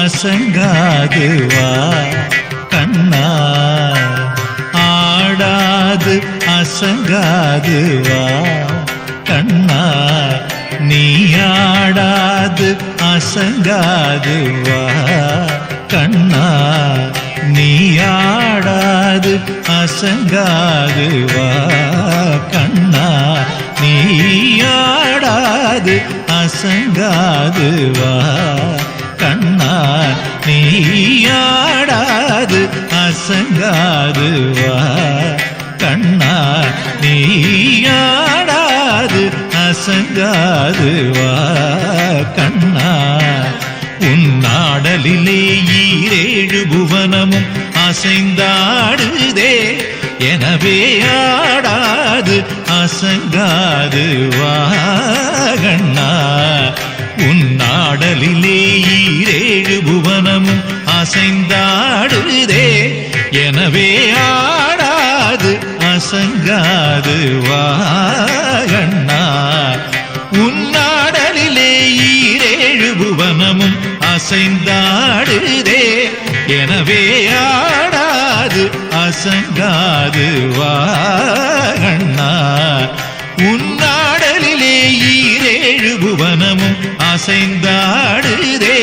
அசங்காது வா கண்ணா, ஆடாது அசங்காது வா கண்ணா, நீ ஆடாது அசங்காது வா கண்ணா, நீ ஆடாது அசங்காது வா கண்ணா, நீ ஆடாது அசங்காது வா கண்ணா, நீ ஆடாது அசங்காது வா கண்ணா, நீ ஆடாது அசங்காது வா கண்ணா. உன்னாடலிலே ஈரேழு புவனமும் அசைந்தாடுதே, எனவே ஆடாது அசங்காது வா கண்ணா. உன்னாடலிலே ஈரேழு புவனமும் அசைந்தாடுதே, எனவே ஆடாது அசங்காது வா கண்ணா. உன்னாடலிலே ஈரேழு புவனமும் அசைந்தாடுதே, எனவே ஆடாது அசங்காது வா கண்ணா. உன்னாடலிலே ஈரேழு புவனமும் அசைந்தாடுதே,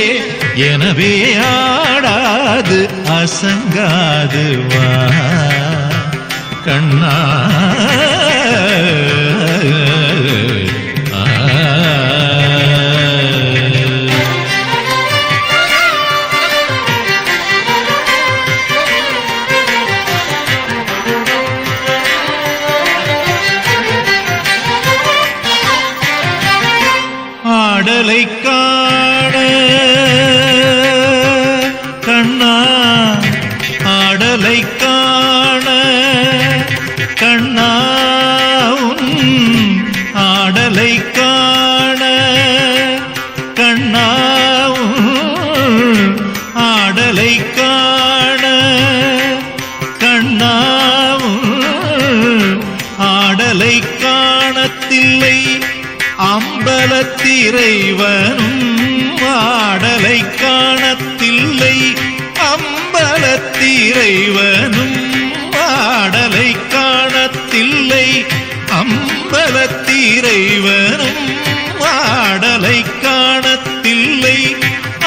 எனவே ஆடாது அசங்காது வா கண்ணா. ஆடலை காண கண்ணா, ஆடலை காண கண்ணா, உன் ஆடலை காண கண்ணா, உன் ஆடலை காண கண்ணா, உன் ஆடலை காணத்தில்லை அம்பலத்திரைவனும், ஆடலை காணத்தில்லை அம்பலத்திரைவனும், ஆடலை காணத்தில்லை அம்பலத்திரைவனும், ஆடலை காணத்தில்லை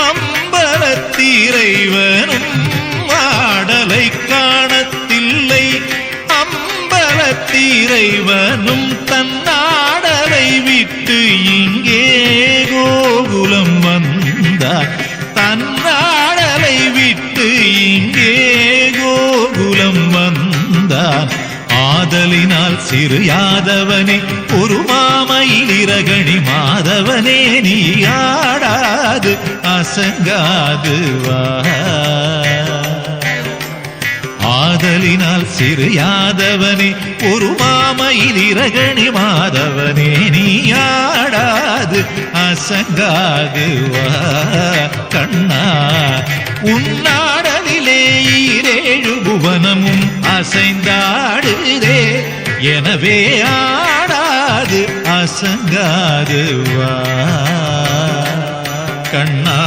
அம்பலத்திரைவனும், ஆடலை காணத்தில்லை அம்பலத்திரைவனும், தன்னாடலை விட்டு இங்கே கோகுலம் வந்தார், தன்னாடலை விட்டு இங்கே கோகுலம் வந்தார். ஆதலினால் சிறு யாதவனே ஒரு மாமையில் இரகணி மாதவனே, நீ ஆடாது அசங்காது வா. ஆதலினால் சிறு யாதவனே ஒரு மாமையில் இரகணி மாதவனே, நீ ஆடாது அசங்காது வா கண்ணா. உன்னாடலிலே ஈரேழு புவனமும் அசைந்தாடுதே, எனவே ஆடாது அசங்காது வா கண்ணா.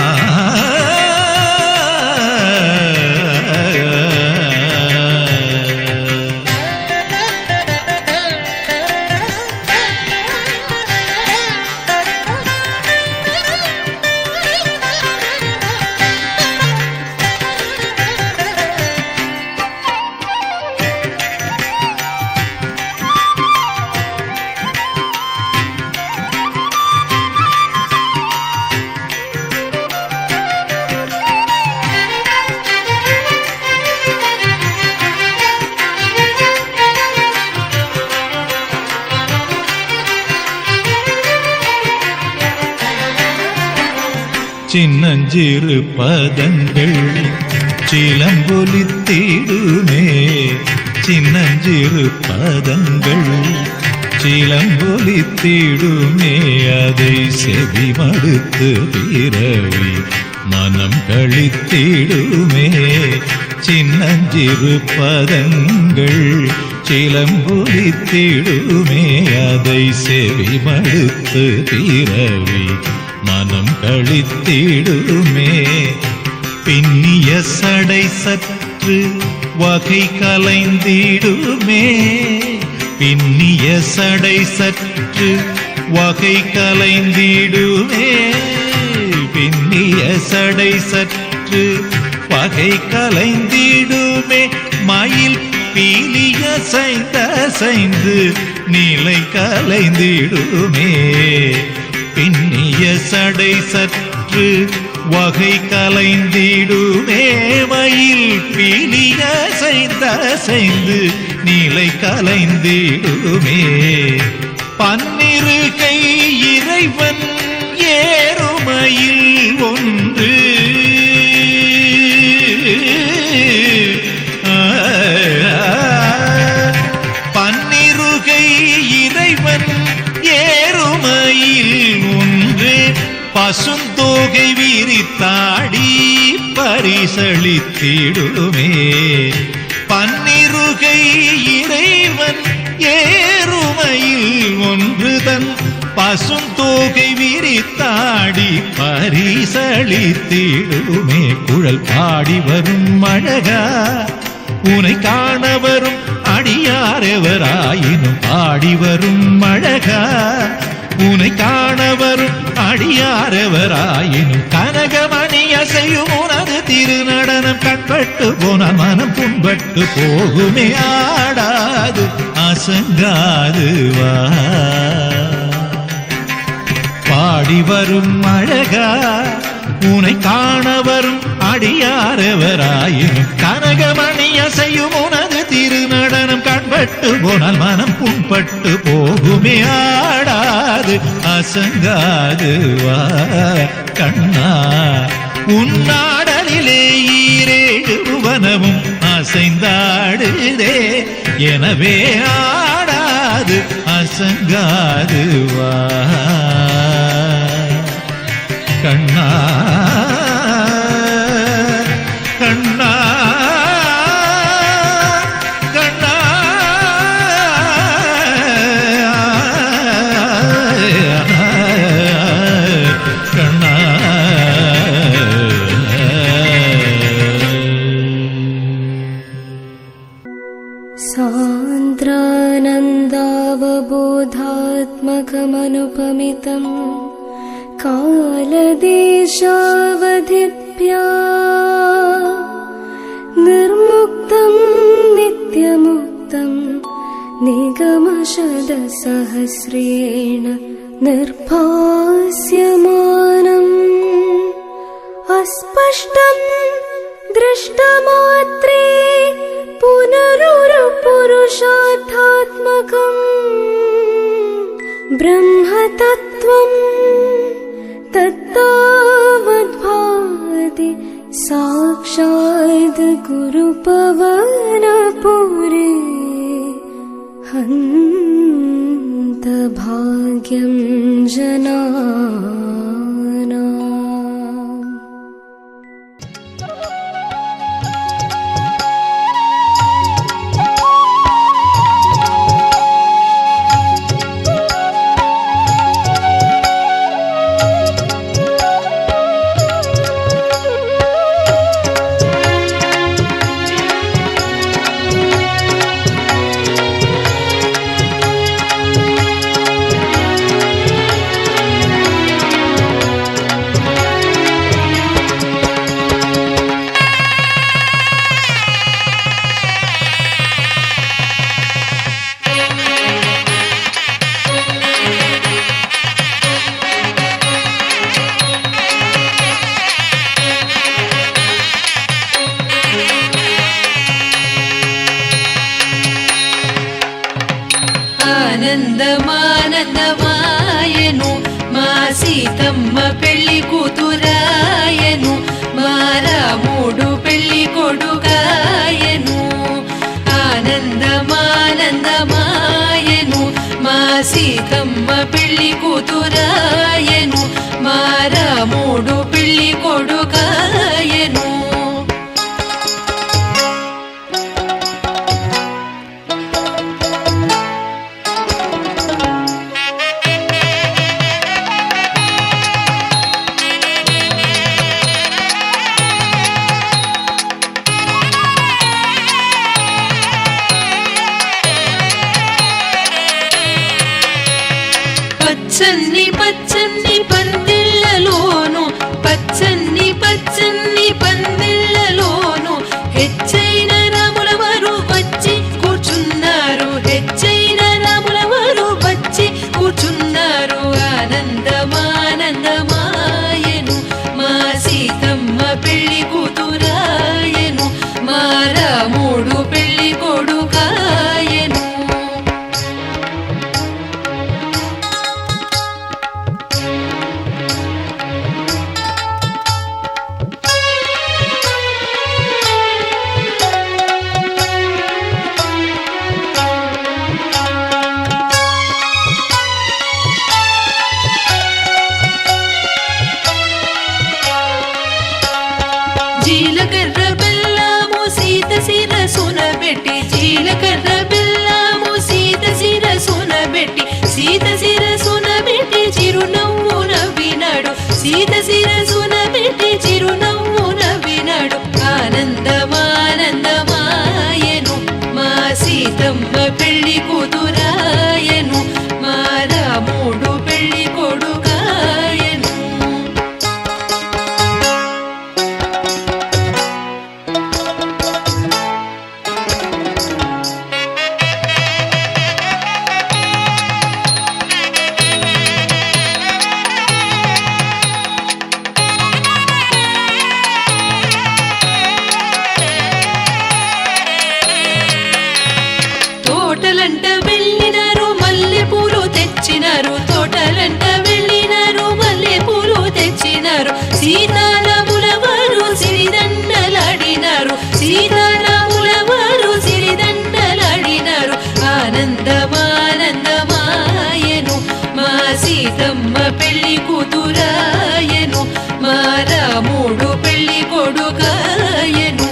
சின்னஞ்சிறு பதங்கள் சிலம்பொலித்திடுமே, சின்னஞ்சிறு பதங்கள் சிலம்பொலித்திடுமே, அதை செவி மடுத்து பிறவி மனம் கழித்திடுமே. சின்னஞ்சிறு பதங்கள் சிலம்பொலித்திடுமே, அதை செவி மடுத்து பிறவி மனம் கழித்திடுமே. பின்னிய சடை சற்று வகை கலைந்திடுமே. பின்னிய சடை சற்று வகை கலைந்திடுமே. பின்னிய சடை சற்று வகை கலைந்திடுமே. மயில் பீலிய சைந்து நிலை கலைந்திடுமே. பின்னிய சடை சற்று வகை கலைந்திடுமே. மயில் பீலிய சைந்து நிலை கலைந்திடுமே. பன்னிருகை இறைவன் ஏறுமையில் ஒன்று பன்னிருகை இறைவன் ஏறுமையில் ஒன்று பசுந்தோகை விரித்தாடி பரிசளித்திடுமே. பன்னிருகை இறைவன் ஏறுமையில் ஒன்று தன் பசுந்தோகை விரித்தாடி பரிசளித்திடுமே. குழல் பாடி வரும் அழகா உனை காண வரும் அடியாரெவராயினும் பாடி வரும் அழகா உனை காண வரும் அடியாரெவராயினும் கனகமணி அசையும் உனது திருநடனம் கண்பட்டு போனால் மனம் புண்பட்டு போகுமே. ஆடாது அசங்காது வா பாடி வரும் அழகா உனை காண வரும் அடியாரெவராயினும் கனகமணி அசையும் உனது திருநடனம் கண்பட்டு போனால் மனம் புண்பட்டு போகுமே. ஆடாது அசங்காது வா கண்ணா உன்னாடலிலே ஈரேழு புவனமும் அசைந்தாடுதே. எனவே ஆடாது அசங்காது வா கண்ணா கண்ணா கண்ணா கண்ணா. सान्द्रानन्दावबोधात्मकमनुपमितम् कालदेशावधिभ्या निर्मुक्तं नित्यमुक्तं निगमशतसहस्रेण निर्भास्यमानम् अस्पष्टं दृष्टमात्रे पुनरुरुपुरुषार्थात्मकम् ब्रह्मतत्त्वम् तत्तावद्भाति साक्षात् गुरुपवनपुरे हन्तभाग्यं जनानाम्। ఆనందమానందమాయను మా సీతమ్మ పెళ్లి కూతురాయను మా రాముడు పెళ్లి కొడుకాయను. ఆనందమానందమాయను మా సీతమ్మ పెళ్లి కూతురాయను మా రాముడు పెళ్లి కొడుకాయను. పచ్చని పచ్చని పందిళ్ళలోను పచ్చని పచ్చని పందిళ్ళలోను హెచ్చైన రాముల వారు వచ్చి కూర్చున్నారు. హెచ్చైన రాముల వారు వచ్చి కూర్చున్నారు. ఆనందమానందమాయను మా సీతమ్మ పెళ్లి కూతురాయను. మా రాముడు పెళ్లి కొడుకాయను. జీలకర్ర బెల్లము సీత శిరసున పెట్టి జీలకర్ర బెల్లము సీత శిరసున పెట్టి సీత శిరసున పెట్టి చిరునవ్వున వినాడు. సీత శిరసున పెట్టి చిరునవ్వున వినాడు. ఆనందమానందమాయను మా సీతమ్మ పెళ్లి కూతురాయను. మా రాముడు పెళ్లి కొడుకాయను. తోటలంట వెళ్ళినారు మల్లె పూలు తెచ్చినారు. తోటలంట వెళ్ళినారు మల్లె పూలు తెచ్చినారు. సీతారాముల వారు సిరిదండలాడినారు. సీతారాముల వారు సిరిదండలాడినారు. ఆనందమానందమాయను మా సీతమ్మ పెళ్లి కూతురాయను. మా రాముడు పెళ్లి కొడుకాయను.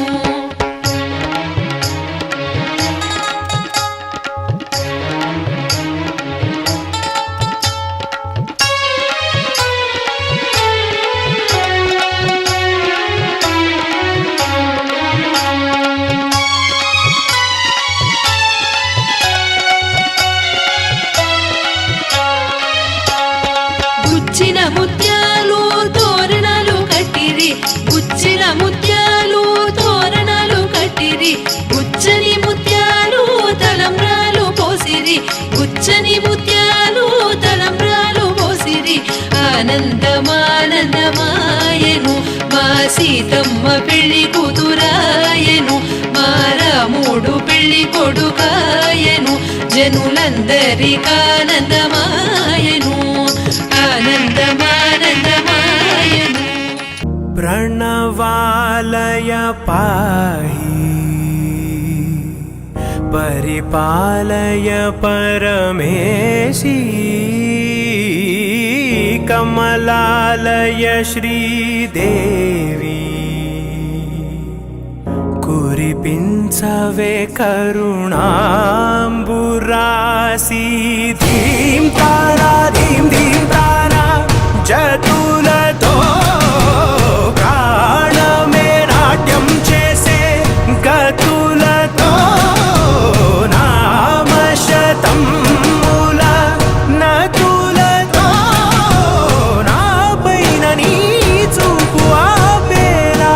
గుచ్చిన ముత్యాలు తోరణాలు కట్టిరి. గుచ్చిన ముత్యాలు తోరణాలు కట్టిరి. గుచ్చని ముత్యాలు తలంబ్రాలు పోసిరి. గుచ్చని ముత్యాలు తలంబ్రాలు పోసిరి. ఆనందమానందమాయను మా సీతమ్మ పెళ్లి కూతురాయను. మా రాముడు పెళ్లి కొడుకాయను. జనులందరికానందమాయను. ఆనందమానందమాయను. प्रणवालय पाहि परिपालय परमेशी कमलालय श्रीदेवी कुरिपिंचवे करुणांबुरासी धीं तारा धीं धीं तारा जतुलतो प्राणमे नाट्यं चेसे गतुलतो नामशतं मूल नतुलतो नापैन नी చూపు ఆపేలా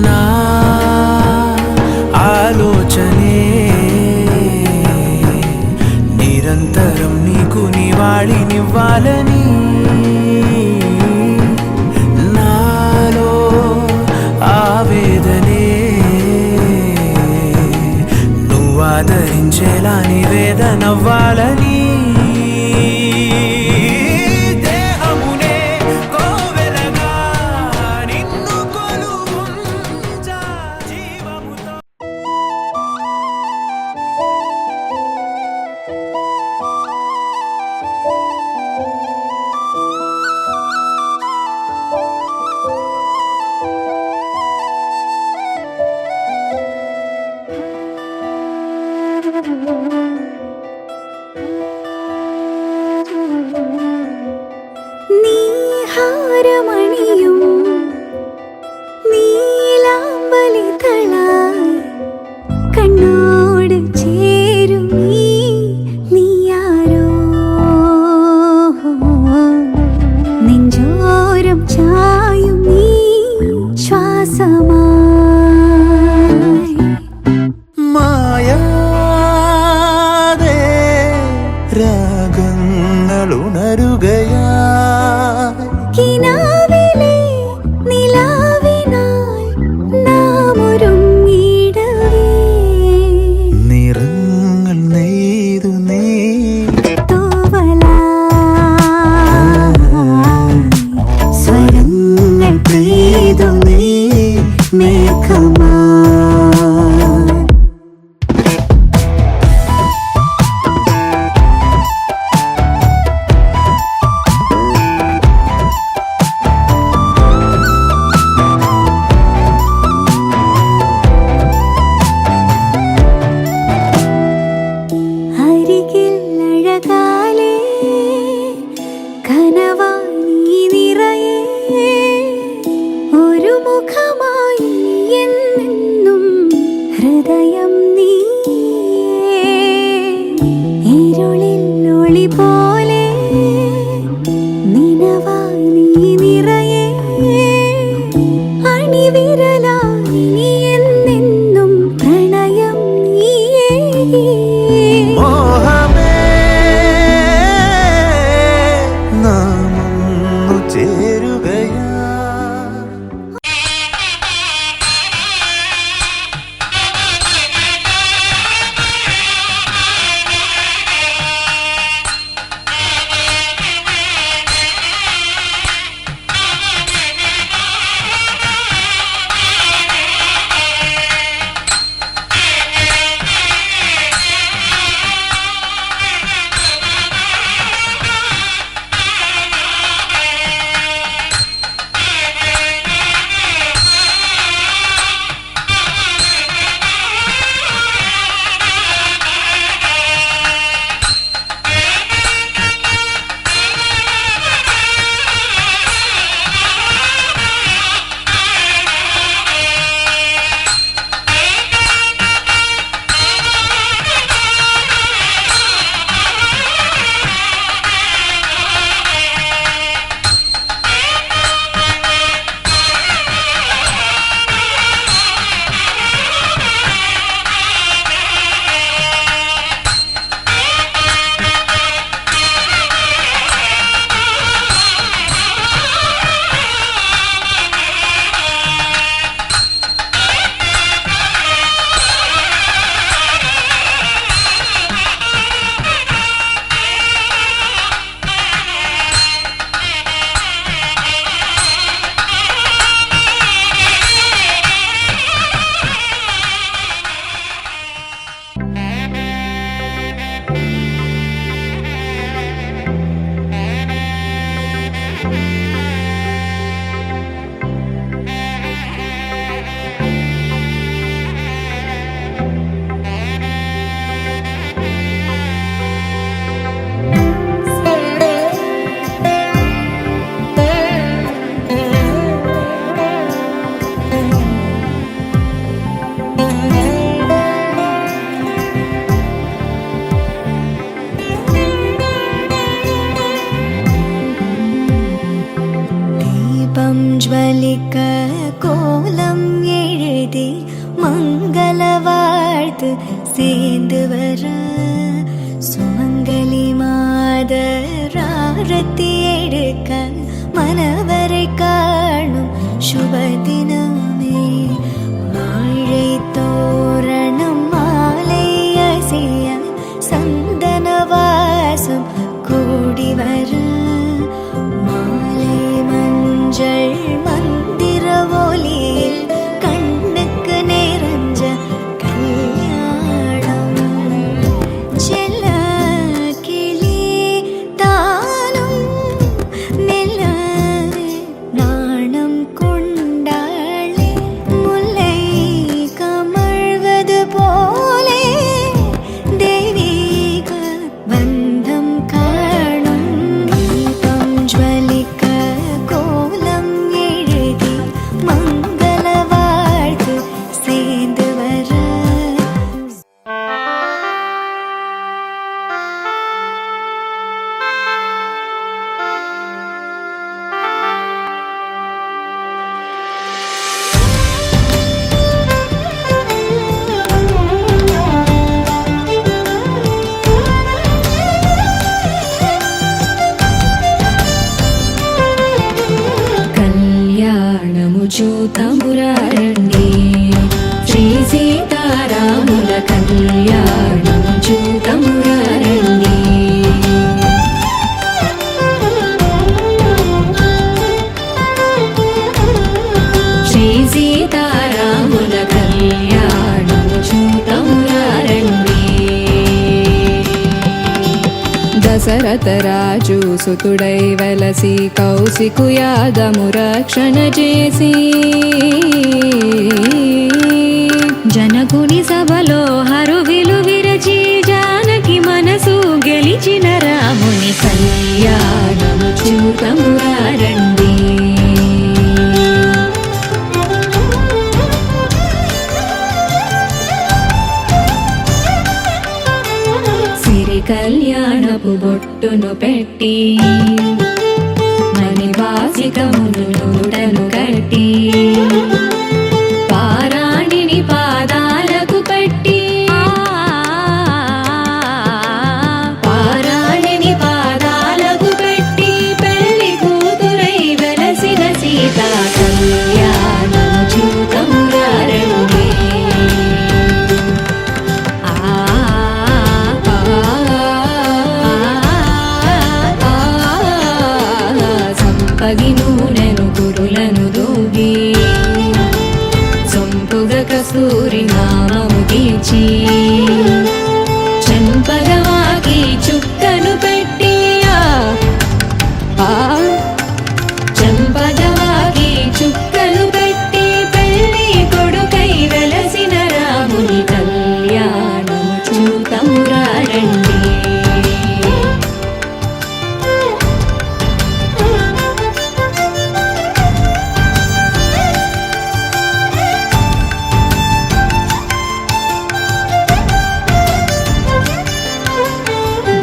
నా ఆలోచనే నిరంతరం నీకు నివాళినివ్వాలని నాలో ఆవేదనే నువ్వు ఆదరించేలా నివేదనవ్వాలని രാഗങ്ങൾ ഉണരുകയായി കിനാവിലെ നിലാവിനാൽ നാം ഒരുങ്ങിയിടവേ നിറങ്ങൾ നെയ്തു നീ സ്വരങ്ങൾ പെയ്തു നീ മേഘമാ അരികിൽ അഴകാലേ കനവായി നീ നിറയേ ഒരു മുഖമായി എന്നെന്നും ഹൃദയം നീ ഇരുളിൽ ഒളി പോലെ നിനവായി നീ നിറയേ അണിവിരലായി നീ എന്നെന്നും പ്രണയം നീയേ മോഹമേ നാമൊന്നു ചേരുകയാ ജ്വലിക്ക കോലം എഴുതി മംഗള வாழ்த்து சேர்ந்து வர சுமங்கலி மாதராரத்தி எடுக்க மனவரை காணும் சுபதினமே வாழை தோரணம் மாலை அசைய சந்தன வாசம் கூடி வர மாலை மஞ்சள் மந்திர ஒலியில் கண்ணுக்கு நிறைஞ்ச கல்யாணம் செல்ல கிளி தானும் மெல்ல நாணம் கொண்டாட చూతమురారండి శ్రీ సీతారాముల కళ్యాణము చూతమురారండి శ్రీ సీతారాముల కళ్యాణము చూతమురారండి దశరథ రాజు సుతుడై వెలసి కౌశికు యాదము రక్షణ చేసి జనకుని సభలో హరువిలు విరచి జానకి మనసు గెలిచిన రాముని కళ్యాణము చూతమురారండి సిరి కళ్యాణపు బొట్టును పెట్టి మణివాసికమును నూటను కట్టి పారాణిని పాదాలకు పెట్టి పారాణిని పాదాలకు పెట్టి పెళ్లి కూతురై వెలసిన సీతా కళ్యాణము చూతమురారండి సంపగి నూనెను గురులను దూగి సొంపుగ కస్తూరి నామము తీర్చి చెంపగవాకి చుక్కను పెట్టి చెంపగవాకి చుక్కను పెట్టి పెళ్లి కొడుకై వెలసిన రాముని కళ్యాణము చూతమురారండి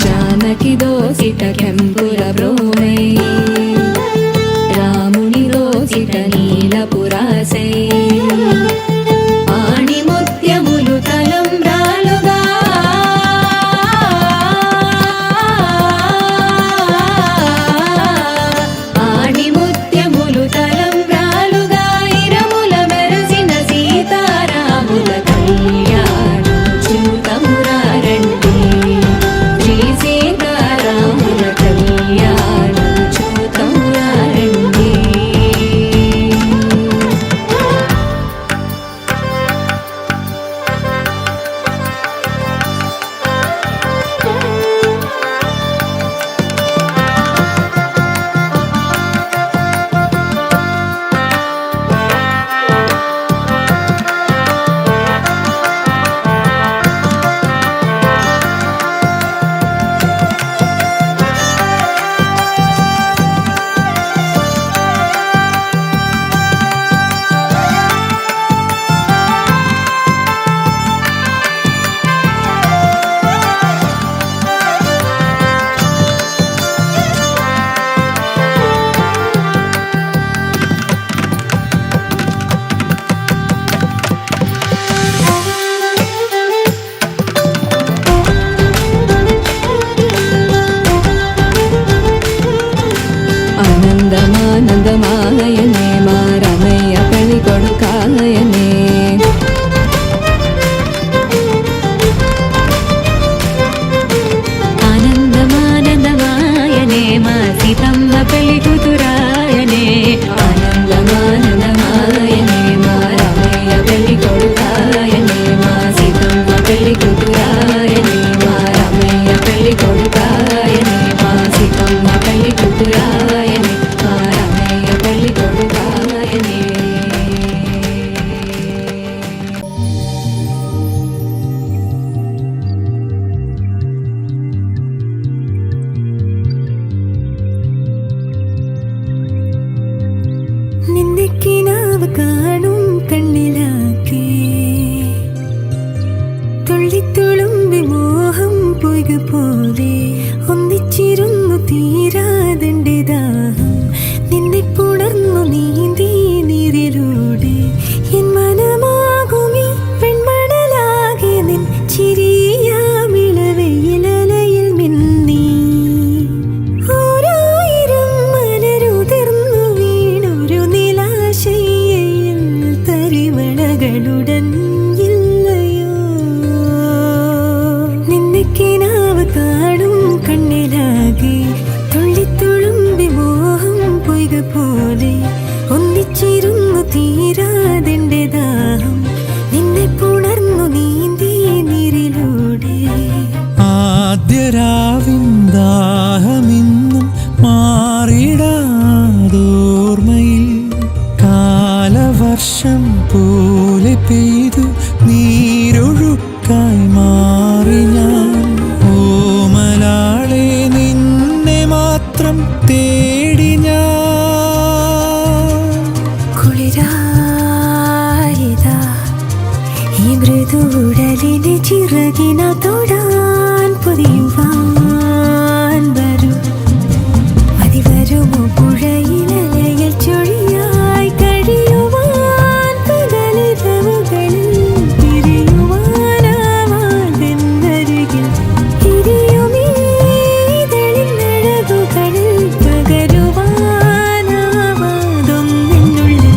జానకి దోసిట కెంపుల బ్రోమై రాముని దోసిట నీలపురాసై ఆణిముత్యములు తలంబ్రాలుగా ఆణిముత్యములు తలంబ్రాలుగా ఇరముల మెరసిన సీతారాముల కళ్యాణము చూతమురారండి శ్రీ సీతారాముల కళ్యాణము చూతమురారండి ఆనందమానందమాయనే మా రమయ్య పెళ్లి కొడుకాయనే ఆనందమానందమాయనే మా సీతమ్మ పెళ్లి కూతురాయనే ఆనందమానందమాయనే మా రమయ్య పెళ్లి కొడుకాయనే మా సీతమ్మ పెళ్లి కూతురాయనే మా రమయ్య పెళ్లి కొడుకాయనే మా సీతమ్మ పెళ్లి కూతురాయనే మా రమయ్య పెళ్లి కొడుకాయనే നിന്ദിക്കിനാവ് കാണും കണ്ണിലാക്കി തുള്ളിത്തുളുമ്പി മോഹം പൊയ്ക പോലെ ഒന്നിച്ചിരുന്നു തീരാതെന്റെ ദാഹം നിന്നെ പുണർന്നു നീന്തി നീരിലൂടെ എൻ മനമാകുമീ പെൺമണലാകെ നിൻ ചിരിയാമിളവയിലലയിൽ മിന്നി ഓരായിരം മലരുതിർന്നു വീണൊരു നിലാശയെ മാത്രം തേടി ഞാൻ. കുളിരായതാ ഈ മൃദുടലിനെ ചിറകിന തൊടാൻ പൊതിയുവാൻ വരൂ. അതിവരുമോ പുഴയിലലയിൽ ചൊഴിയായി കഴിയുവാൻ പകലിരവുകളിൽ പിരിയുവാനാവാതെന്നരികിൽ ഇരിയുമീതളിനഴകുകളിൽ പകരുവാനാവാതൊന്നെന്നുള്ളിൽ.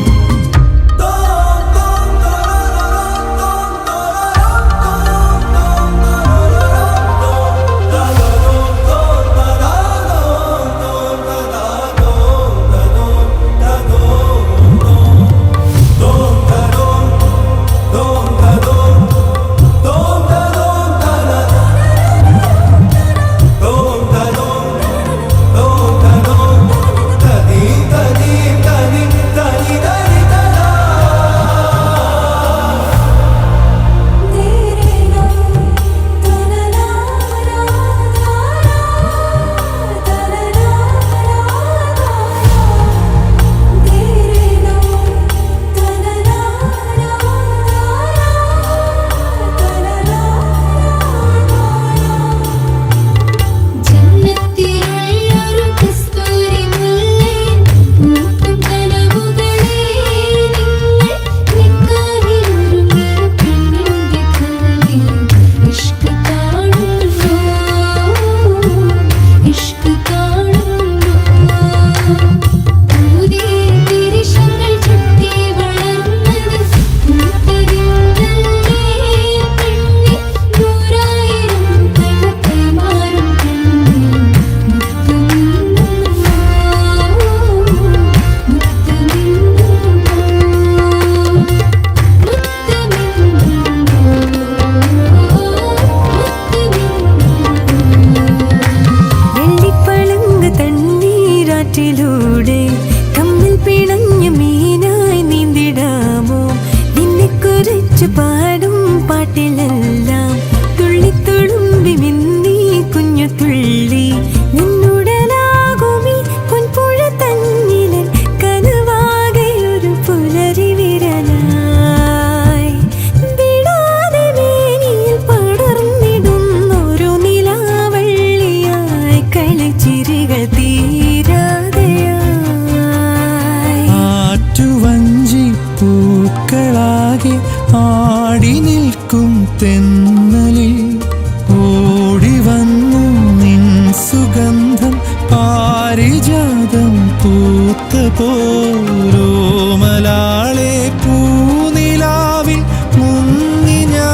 തമ്മിൽ പിണഞ്ഞ മീനായി നീന്തിടാമോ? നിന്നെ കുറിച്ച് പാടും പാട്ടിലെല്ലാം തുള്ളിത്തുളുമ്പി മിന്നി കുഞ്ഞു തുള്ളി. നിന്നുടലാകുമി പൊൻപുഴ തന്നിലെ കനവാകെ ഒരു പുലരി വിരലായി വിടാതെ മേനിയിൽ പടർന്നിടുന്നൊരു നിലാവള്ളിയായി കളിച്ചിരികൾ പൂക്കളാകെ ആടി നിൽക്കും തെന്നലിൽ ഓടി വന്നു നിൻ സുഗന്ധം പാരിജാതം പൂത്ത പോരോമലാളെ പൂനിലാവിൽ മുങ്ങി ഞാൻ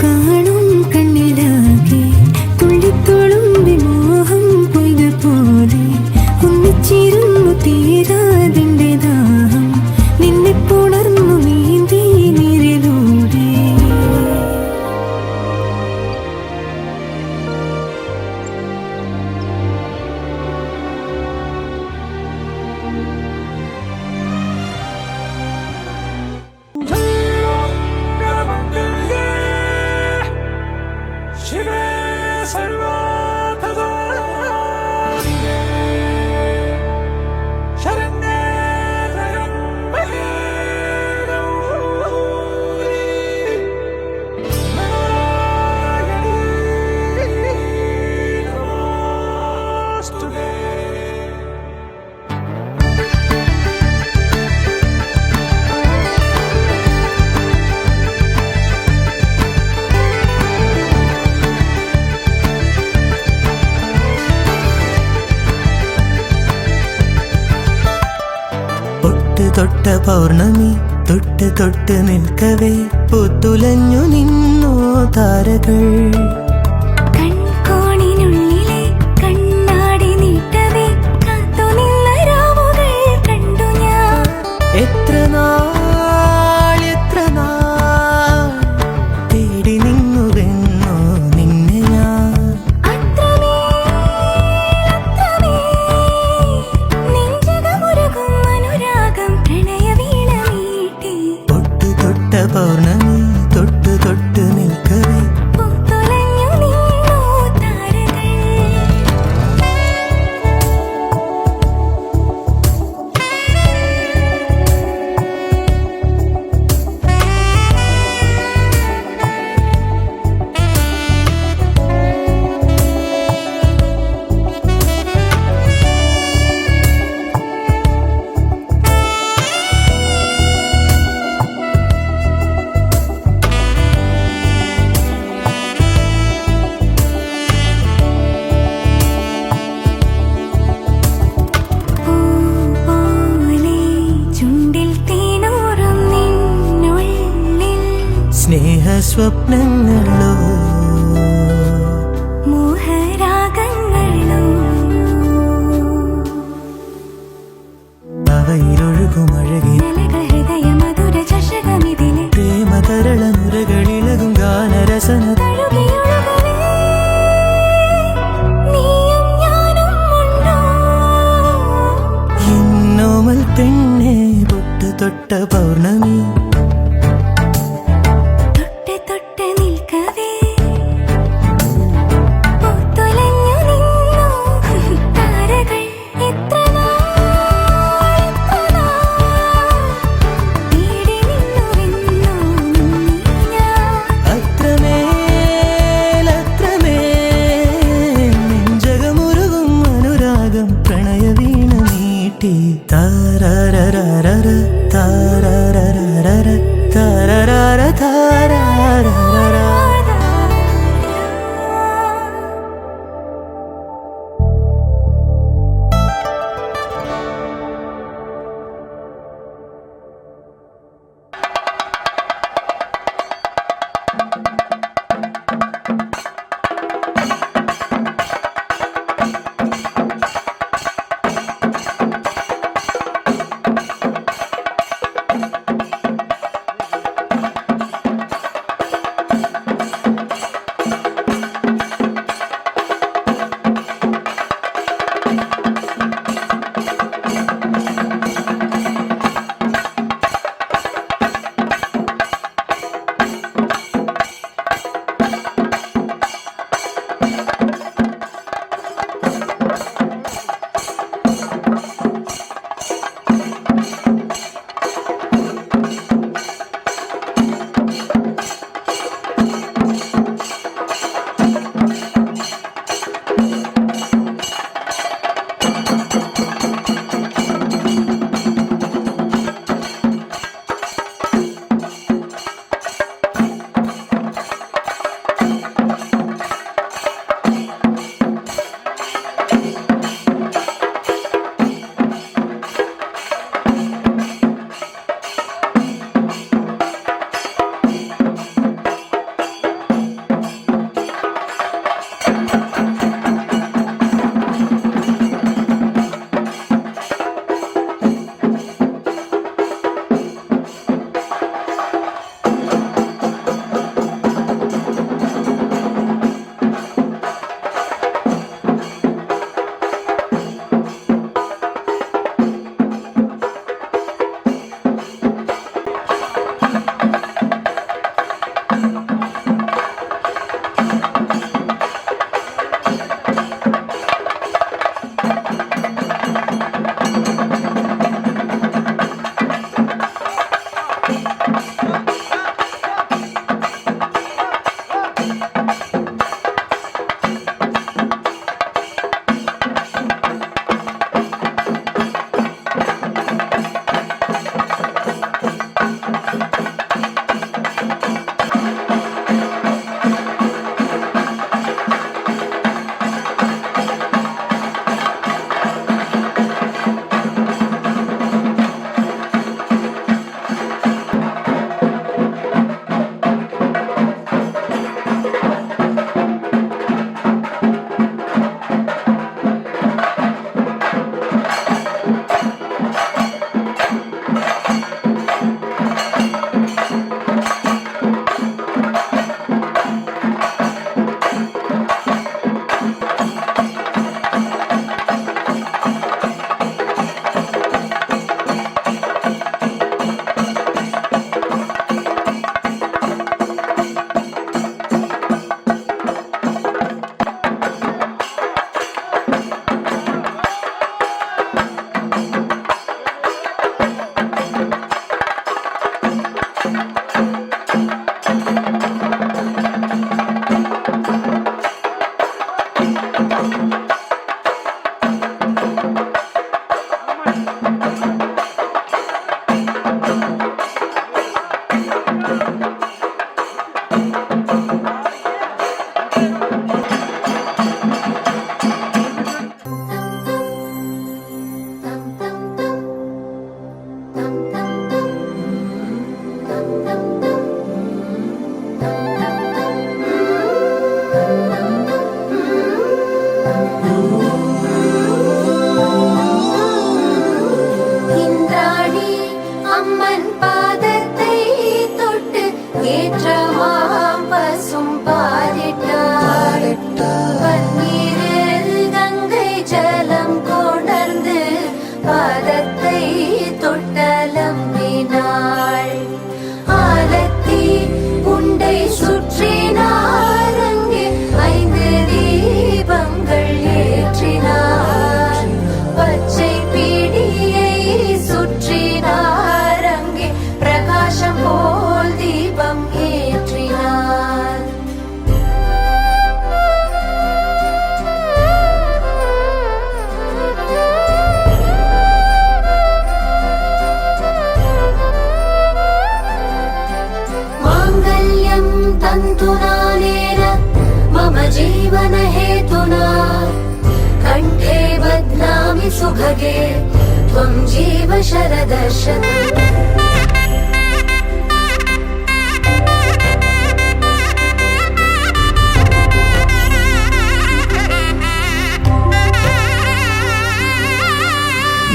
കാണും കണ്ണിലാകെ തുള്ളിത്തുളുമ്പി മോഹം പൊയ്തു പോലെ ഒന്നിച്ചിരുന്നു തീരാതിൻ്റെ ദാഹം നിന്നെ പുണർന്നു നീന്തി നീരിലൂടെ. തൊട്ട പൗർണമി തൊട്ട് തൊട്ട് നിൽക്കവേ പൂത്തുലഞ്ഞു നിന്നോ താരകൾ. കൺകോണിനുള്ളിലെ കണ്ണാടി നീട്ടവേ കാത്തുനിന്ന രാവുകൾ കണ്ടു ഞാൻ. എത്ര നാൾ തേടി നിന്നുവെന്നോ നിന്നെ ഞാൻ. പൗർണമി തൊട്ട് നിൽക്കവേ പൂത്തുലഞ്ഞ സ്വപ്നങ്ങളോ മോഹരാഗങ്ങളോ അവയിലൊഴുകുമഴകി ഹൃദയ മധുര ചഷകമിതിലെ പ്രേമതരള നുരകളിളകും ഗാനരസന തഴുകിയൊഴുകവേ നീയും ഞാനും ഉണ്ടോ എന്നോമൽ പെണ്ണെ പൊട്ട് തൊട്ട പൗർണമി തൊട്ട് തൊട്ട്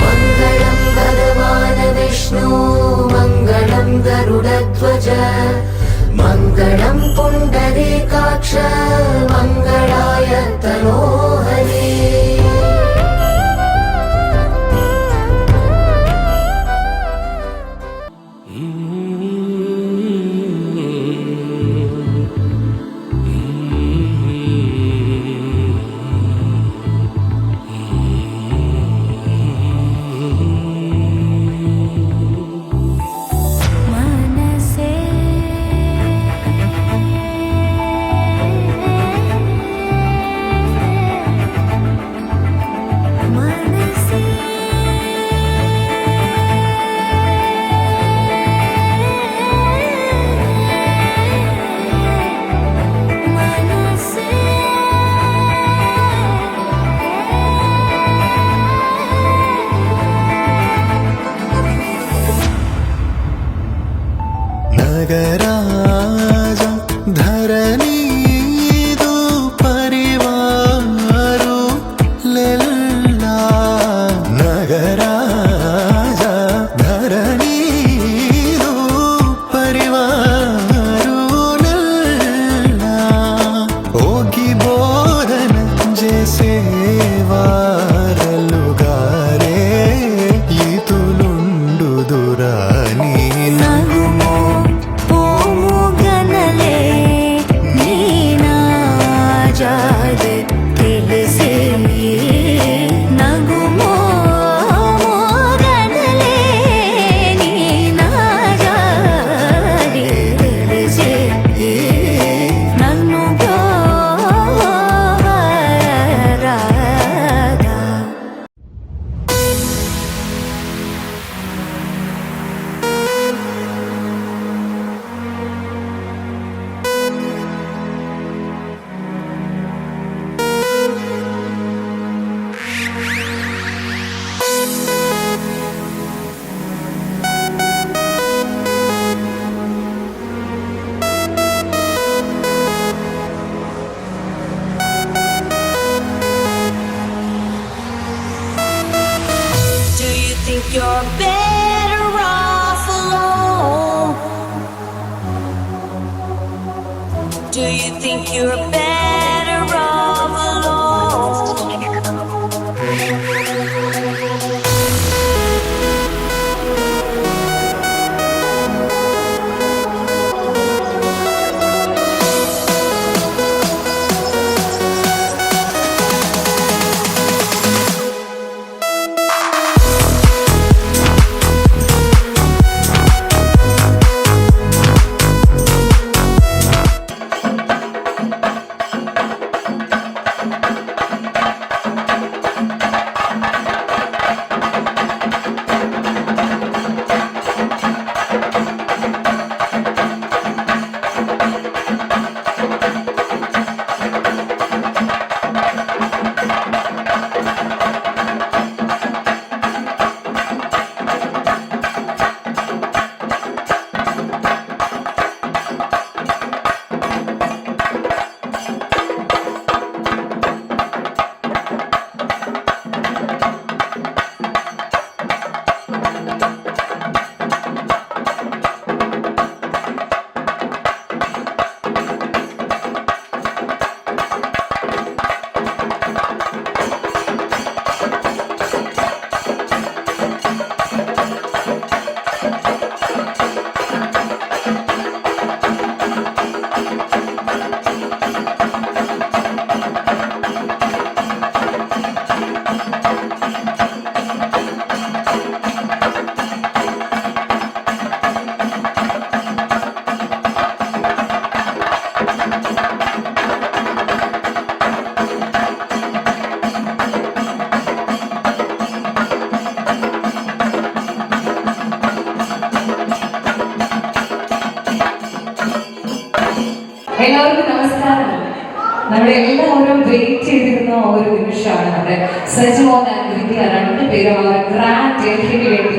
मङ्गलं भगवान् विष्णु मङ्गलं गरुडध्वज मङ्गलं पुण्डरीकाक्ष मङ्गलाय तनोहरे മനസേ മനസേ ನಗರಾಜ ಧರಣಿದು ಪರಿವಾರು ಲೆಲ್ಲ ನಗರಾಜ ಧರಣಿದು ಪರಿವಾರು ಲೆಲ್ಲ ಹೋಗಿ ಬೋರನ ಜೇಸೇವಾರಲುಗಾರೆ ಇತುಲುಂಡು ದುರಾನಿ ನಗುಮೋ ಓಮುಗನಲೆ ನೀನಾಜಾದೆ ತಿಳಿಸಿ ನಗುಮೋ ಓಮುಗನಲೆ ನೀನಾಜಾದೆ ತಿಳಿಸಿ ನನ್ನು ಗೋವರಾದ Do you think you're better off alone? Do you think you're better off alone? എല്ലാവർക്കും നമസ്കാരം. നമ്മളെല്ലാവരും വെയിറ്റ് ചെയ്തിരുന്ന ഒരു നിമിഷമാണ്. നമ്മുടെ സജിമോൻ ആൻഡ് വിദ്യ രണ്ടുപേരും ആ ഗ്രാൻഡ് എൻട്രിക്ക് വേണ്ടി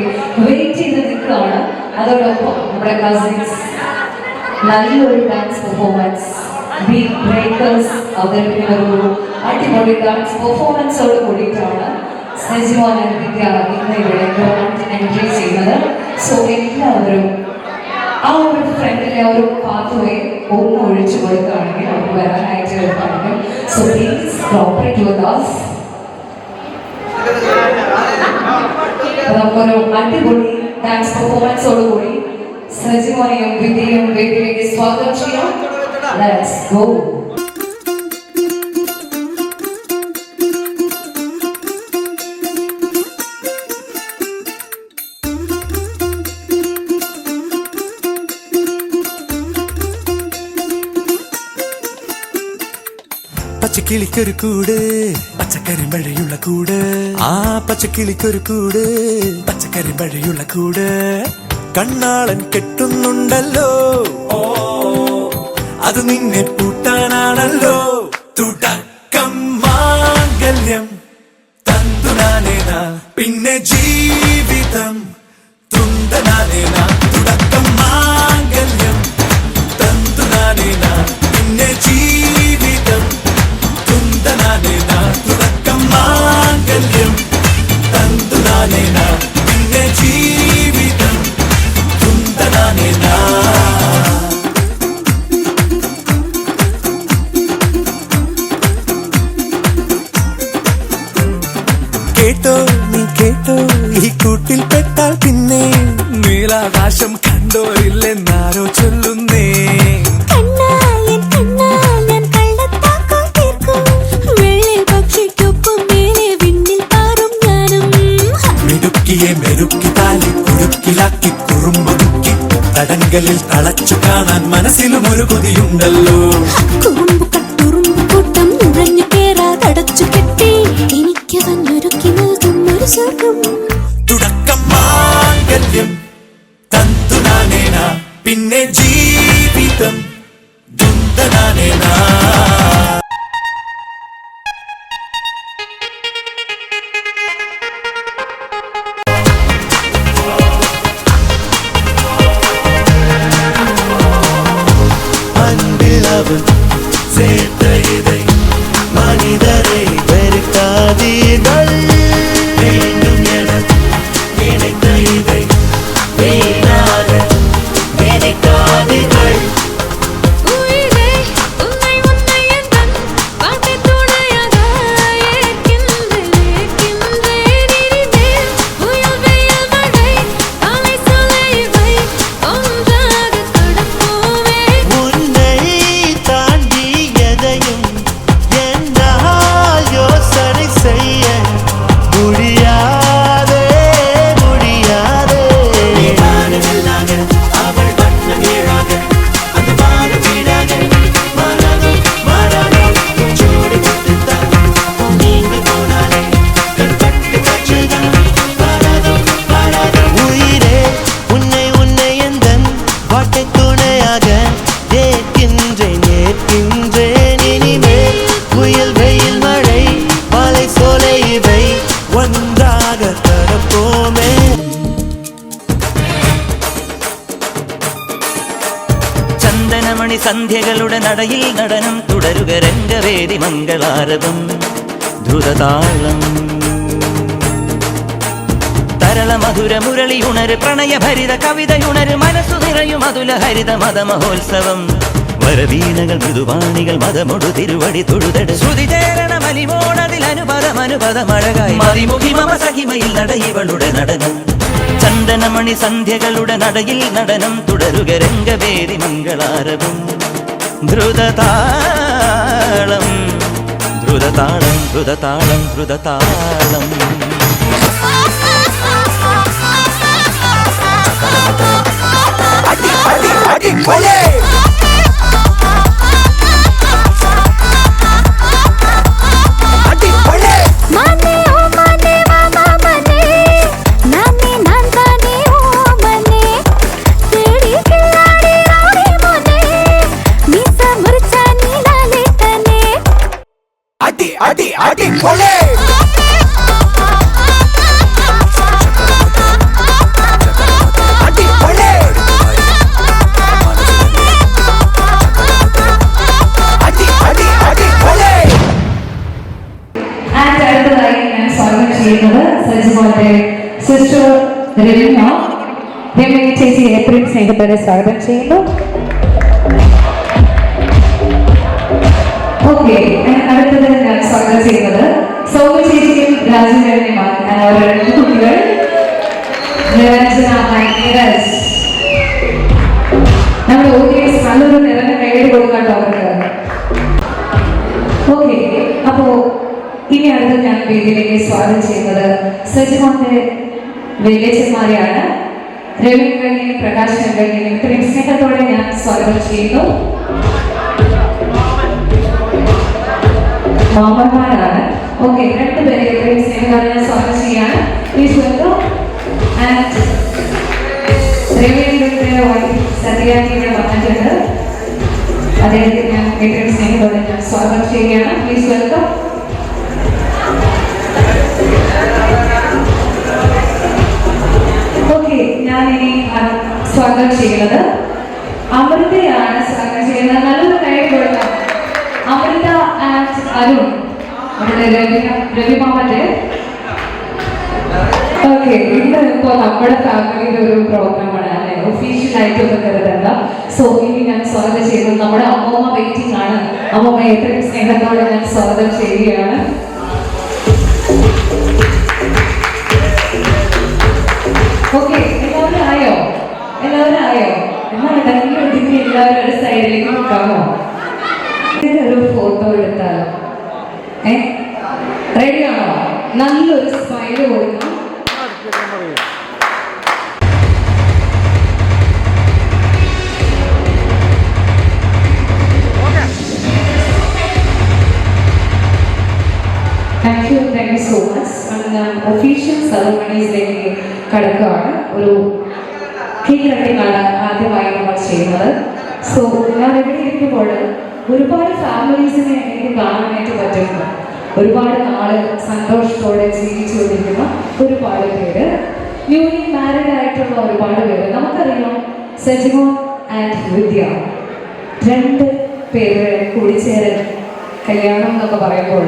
നമ്മുടെ കസിൻസ് നല്ലൊരു ഡാൻസ് പെർഫോമൻസ് ബീറ്റ് ബ്രേക്കേഴ്സ് അവതരിപ്പിക്കുന്ന ഒരു അടിപൊളി ഡാൻസ് പെർഫോമൻസോട് കൂടിയിട്ടാണ് സജിമോൻ വിദ്യ ഇന്ന് ഇവിടെ എൻട്രി ചെയ്യുന്നത്. സോ എല്ലാവരും ആ ഒരു ഫ്രണ്ടിലെ ഒരു പാത്ത് വേ ഒന്ന് ഒഴിച്ചു കൊടുക്കുകയാണെങ്കിൽ അവർക്ക് വരാനായിട്ട് എളുപ്പമായിരിക്കും. So please cooperate with us. നമുക്കൊരു അടിപൊളി ഡാൻസ് പെർഫോമൻസോട് കൂടി സജിമോനെയും വിദ്യയും വേദിയിലേക്ക് സ്വാഗതം ചെയ്യാം. Let's go. പച്ചക്കിളിക്കൊരു കൂട് പച്ചക്കറി മഴയുള്ള കൂട് ആ പച്ചക്കിളിക്കൊരു കൂട് പച്ചക്കറി മഴയുള്ള കൂട് കണ്ണാളൻ കെട്ടുന്നുണ്ടല്ലോ അത് നിന്നെ പൂട്ടാനാണല്ലോ തുടക്കം മാംഗല്യം തന്തുനാനേന പിന്നെ ജീവിതം തുണ്ടനാനേന തുടക്കം മാംഗല്യം തന്തുനാനേന പിന്നെ ജീവിതം തുണ്ടനാനേന തുടക്കം മാംഗല്യം തന്തുനാനേന പിന്നെ ജീവിതം തുണ്ടനാനേന. കേട്ടോ നീ കേട്ടോ ഈ കൂട്ടിൽ പെട്ടാൽ പിന്നെ നീലാകാശം കണ്ടോരില്ലെന്നാരോ ചൊല്ലുന്നേ. മിടുക്കിയെ മെരുക്കി താലി കുരുക്കിലാക്കി കുറുമ്പൊതുക്കി തടങ്കലിൽ തളച്ചു കാണാൻ മനസ്സിലും ഒരു കൊതിയുണ്ടല്ലോ. തുടക്കം മാംഗല്യം തന്തുനാനേന പിന്നെ ജീവിതം ദുന്തനാനേന. அன்பிலவன் சேர்த்த இதை மனிதரை வெறுக்காதீர்கள் வேண்டும் என நினைத்த இதை வீணாக நினைக்காதீர்கள். ചന്ദനമണി സന്ധ്യകളുടെ നടയിൽ നടനം തുടരുക രംഗവേദി മംഗളാരവം ദ്രുതതാളം തരള മധുര മുരളി ഉണര് പ്രണയഭരിത കവിതയുണര് മനസ്സു നിറയും അതുല ഹരിത മതമഹോത്സവം വരവീണകൾ മൃദുവാണികൾ മതമൊടു തിരുവടി തൊഴുതട് ശ്രുതിചേരണ മലിമോണതിൽ അനുപദമഴകായി മതിമുഖി മമ സഹിമയിൽ നടയിവളുടെ നടനം ചന്ദനമണി സന്ധ്യകളുടെ നടയിൽ നടനം തുടരുക രംഗവേദി മംഗളാരവം ദ്രുതതാളം ദ്രുതതാളം ദ്രുതതാളം ദ്രുതതാളം. ചെയ്യുന്നത് സജിമോന്റെ സിസ്റ്റർ രമ്യ. രമ്യ ചേച്ചി എത്രയും സ്നേഹത്തോടെ സ്വാഗതം ചെയ്യുന്നു. ഓക്കെ, അടുത്തത് ഞാൻ സ്വാഗതം ചെയ്യുന്നത് സൗമ്യ ചേച്ചിയും രാജുവേട്ടനുമാണ്. അവരുടെ രണ്ട് കുട്ടികൾ നിരഞ്ജന ആൻഡ് നീരജ്. നമ്മുടെ ഓഡിയൻസ് നല്ലൊരു നിറഞ്ഞ കൈയ്യടി കൊടുക്കാട്ടോ അവർക്ക്. ഓക്കെ, അപ്പോ ഇനി അടുത്ത് ഞാൻ വേദിയിലേക്ക് സ്വാഗതം ചെയ്യുന്നത് സജിമോന്റെ വലിയച്ഛന്മാരെയാണ്. രവീന്ദ്രനെയും പ്രകാശ് രംഗനെയും ഇത്രയും സ്നേഹത്തോടെ ഞാൻ സ്വാഗതം ചെയ്യുന്നു. മാമന്മാരാണ്. ഓക്കെ, രണ്ടുപേരെ ഇത്രയും സ്നേഹത്തോടെ ഞാൻ സ്വാഗതം ചെയ്യാണ്. Please welcome. ആൻഡ് രവീന്ദ്രന്റെ വൈഫ് സത്യാജിയുടെ വന്നിട്ടുണ്ട്. അദ്ദേഹത്തെ ഞാൻ ഇത്രയും സ്നേഹത്തോടെ ഞാൻ സ്വാഗതം ചെയ്യുകയാണ്. Please welcome. ഓക്കെ, ഞാൻ ഇനി സ്വാഗതം ചെയ്യുന്നത് അമൃതയാണ്. സ്വാഗതം ചെയ്യുന്നത് നല്ലൊരു കൈ കൊടുക്കാം. അമൃത ആൻഡ് അരുൺ, രവിമാമന്റെ. ഓക്കെ, ഇന്ന് ഇപ്പോൾ നമ്മുടെ ഫാമിലിയുടെ ഒരു പ്രോഗ്രാമാണ് അല്ലെ, ഒഫീഷ്യൽ ആയിട്ടൊന്നും കരുതണ്ട. സോ ഇനി ഞാൻ സ്വാഗതം ചെയ്യുന്നത് നമ്മുടെ അമ്മൂമ്മ വെയിറ്റിംഗ് ആണ്. അമ്മൂമ്മ എത്രയും സ്നേഹത്തോടെ ഞാൻ സ്വാഗതം ചെയ്യുകയാണ്. ഓക്കെ, എല്ലാവരും ആയോ? എല്ലാവരും ആയോ? എന്നാണ് തന്നെ ഒതുങ്ങി എല്ലാവരും ഒരു സൈഡിലേക്ക് നിൽക്കാമോ? ഒരു ഫോട്ടോ എടുത്താലോ? റെഡിയാണോ? നല്ലൊരു സ്മൈല് കൊടുക്കണം. Thank you so much. ഞാൻ ഒഫീഷ്യൽ സെറമണീസിലേക്ക് കടക്കുകയാണ്. ഒരു കേക്ക് കട്ടിങ്ങാണ് ആദ്യമായി നമ്മൾ ചെയ്യുന്നത്. സോ ഞാൻ എവിടെ ഇരിക്കുമ്പോൾ ഒരുപാട് ഫാമിലീസിനെ എനിക്ക് കാണാനായിട്ട് പറ്റുന്നു. ഒരുപാട് നാള് സന്തോഷത്തോടെ ജീവിച്ചുകൊണ്ടിരിക്കുന്ന ഒരുപാട് പേര്, ന്യൂലി മാരീഡ് ആയിട്ടുള്ള ഒരുപാട് പേര്. നമുക്കറിയാം സജിമോൻ ആൻഡ് വിദ്യ രണ്ട് പേര് കൂടിച്ചേരൽ കല്യാണം എന്നൊക്കെ പറയുമ്പോൾ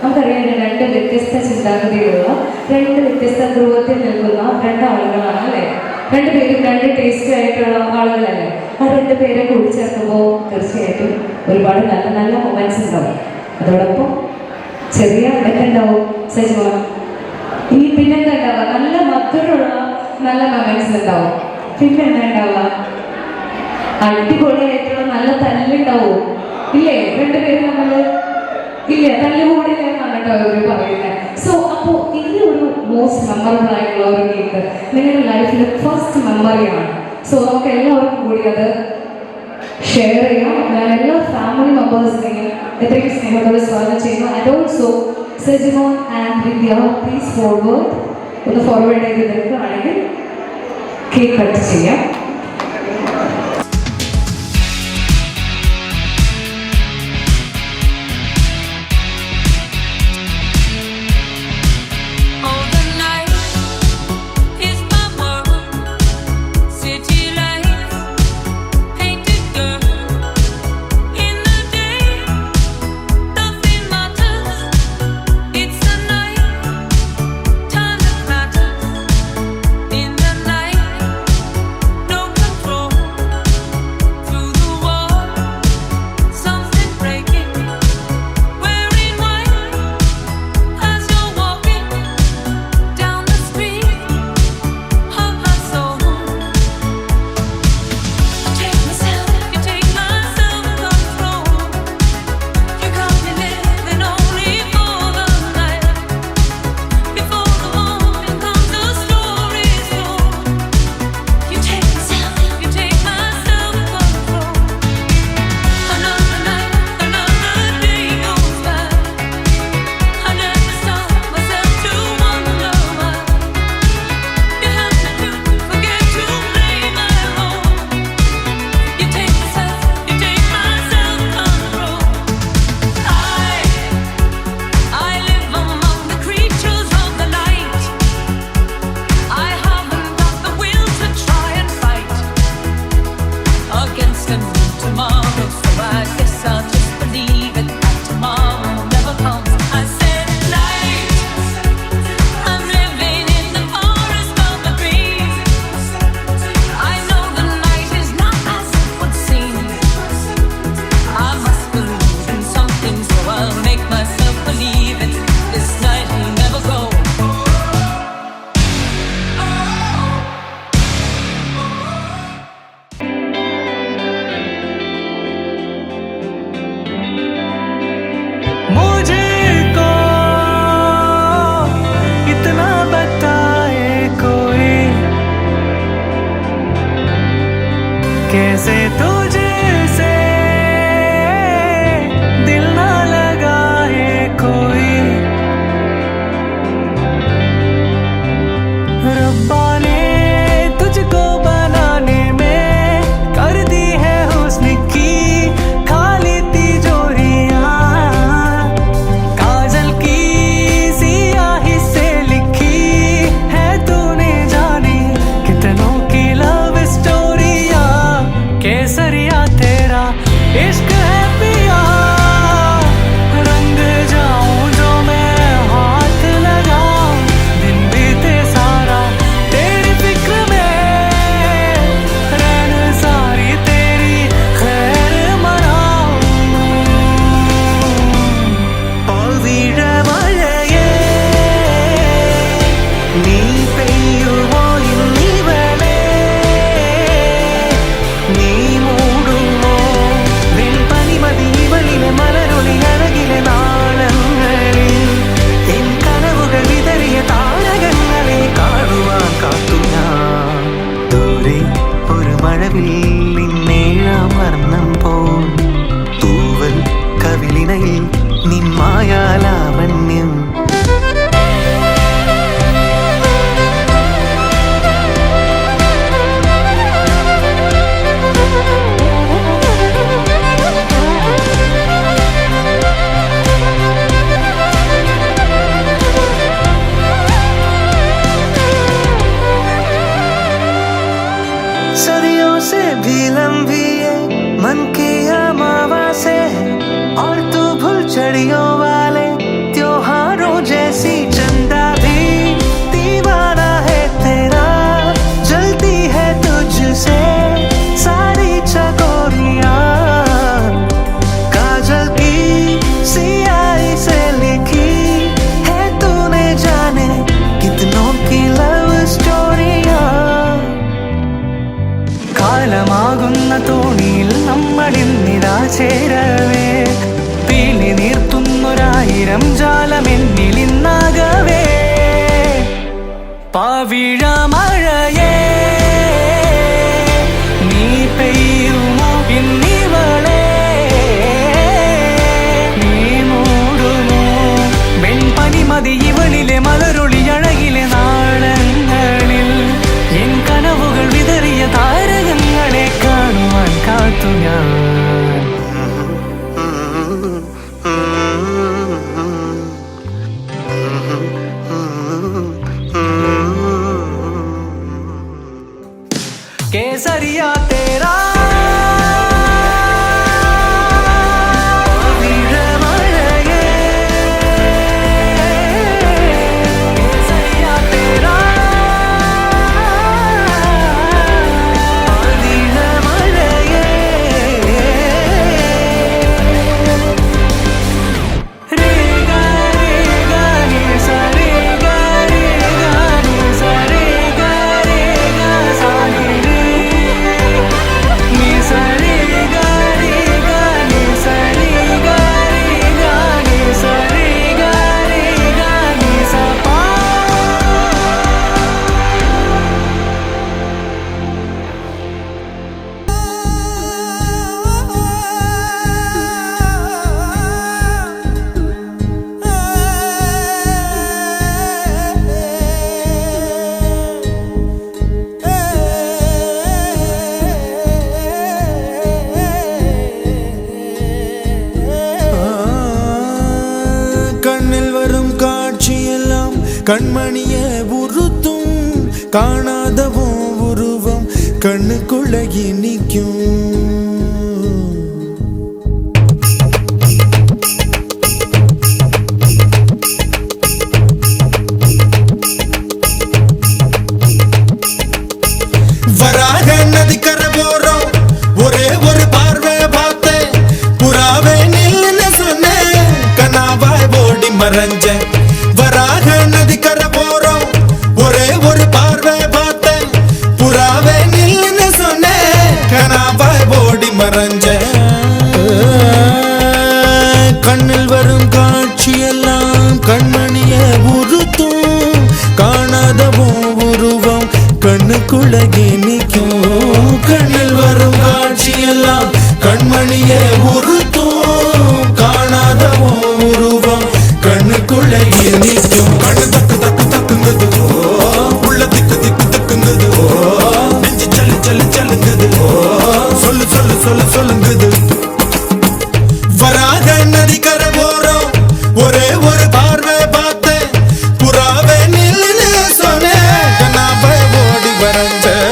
നമുക്കറിയാം രണ്ട് വ്യത്യസ്ത ചിന്താഗതിയുള്ള, രണ്ട് വ്യത്യസ്ത ധ്രുവത്തിൽ നിൽക്കുന്ന രണ്ടാളുകളാണ് അല്ലേ? രണ്ടുപേരും രണ്ട് ടേസ്റ്റ് ആയിട്ടുള്ള ആളുകളല്ലേ? ആ രണ്ട് പേരെ കൂടിച്ചേർക്കുമ്പോൾ തീർച്ചയായിട്ടും ഒരുപാട് നല്ല നല്ല മൊമെന്റ്സ് ഉണ്ടാവും. അതോടൊപ്പം ചെറിയ എന്തുണ്ടാവും സജിമോൻ? ഈ പിന്നെന്താ ഉണ്ടാവുക? നല്ല മധുരമുള്ള നല്ല മൊമെന്റ്സ് ഉണ്ടാവും. പിന്നെ എന്താ ഉണ്ടാവുക? അടിപൊളിയായിട്ടുള്ള നല്ല തല്ലുണ്ടാവും ഇല്ലേ? രണ്ടുപേരും നമ്മള് ഇല്ല തല്ലുകൂടില്ല എന്നാണ് കേട്ടോ അവര് പറയുന്നത്. സോ അപ്പോ ഈ ഒരു മോസ്റ്റ് മെമ്മറബിൾ ആയിട്ടുള്ള ഒരു കേക്ക് നിങ്ങളുടെ ലൈഫിലെ ഫസ്റ്റ് മെമ്മറിയാണ്. സോ നമുക്ക് എല്ലാവർക്കും കൂടി അത് ഷെയർ ചെയ്യാം. ഞാൻ എല്ലാ ഫാമിലി മെമ്പേഴ്സിനെയും എത്രയും സ്നേഹത്തോടെ സ്വാഗതം ചെയ്യുന്നു. And also Sajimon and Vidya please forward. ഒന്ന് ഫോർവേഡ് ചെയ്ത് നിൽക്കുകയാണെങ്കിൽ കേക്ക് കട്ട് ചെയ്യാം. No കാലം എന്നിൽ ഇന്നാകവേ പാവിഴ മഴയേ നീ പെയ്യുമോ ഇന്നിവളെ നീ മൂടുമോ വെൺപനിമതി ഇവളിലെ മലരൊളി അഴകിലെ നാളങ്ങളിൽ എൻ കനവുകൾ വിതറിയ താരകങ്ങളെ കാണുവാൻ കാത്തു ഞാൻ केसरिया तेरा केसरिया तेरा रेगा रेगा रे सा रेगा रेगा रे सा रेगा रेगा सा रे नी सा रेगा रेगा नी सा रेगा रेगा नी सा रेगा रेगा नी सा पा கண்ணில் வரும் காட்சியெல்லாம் கண்மணிய உறுத்தும் காணாதவோ உருவம் கண்ணுக்குள்ள நிற்கும் வராக நதிக்கரை போறோம் ஒரே ஒரு பார்வை பார்த்தேன் புறாவே நில்லுன்னு சொன்னேன் கனாவாய் ஓடி மறைஞ்சேன் வராக நதிக்கரை போறோம் ஒரே ஒரு பார்வை பார்த்தேன் புறாவே நில்லுன்னு சொன்னேன் கனாவாய் ஓடி மறைஞ்சேன் கண்ணில் வரும் காட்சியெல்லாம் கண்மணிய உறுத்தும் காணாதவோ உருவம் கண்ணுக்குள்ள நிற்கும் கண்ணில் வரும் காட்சியெல்லாம் கண்மணிய உறுத்தும் காணாதவோ உருவம் கண்ணுக்குள்ள நிற்கும் கண்ணு தக்கு தக்கு தக்குங்குது உள்ள திக்கு திக்கு தக்குங்குது நெஞ்சு சல்லு சல்லு சல்லுங்குது சொல்லு சொல்லு சொல்லு சொல்லுங்குது வராக நதிக்கரை போறோம் ஒரே ஒரு பார்வை பார்த்தேன் புறாவே நில்லுன்னு சொன்னேன் கனாவை ஓடி வரைஞ்சேன்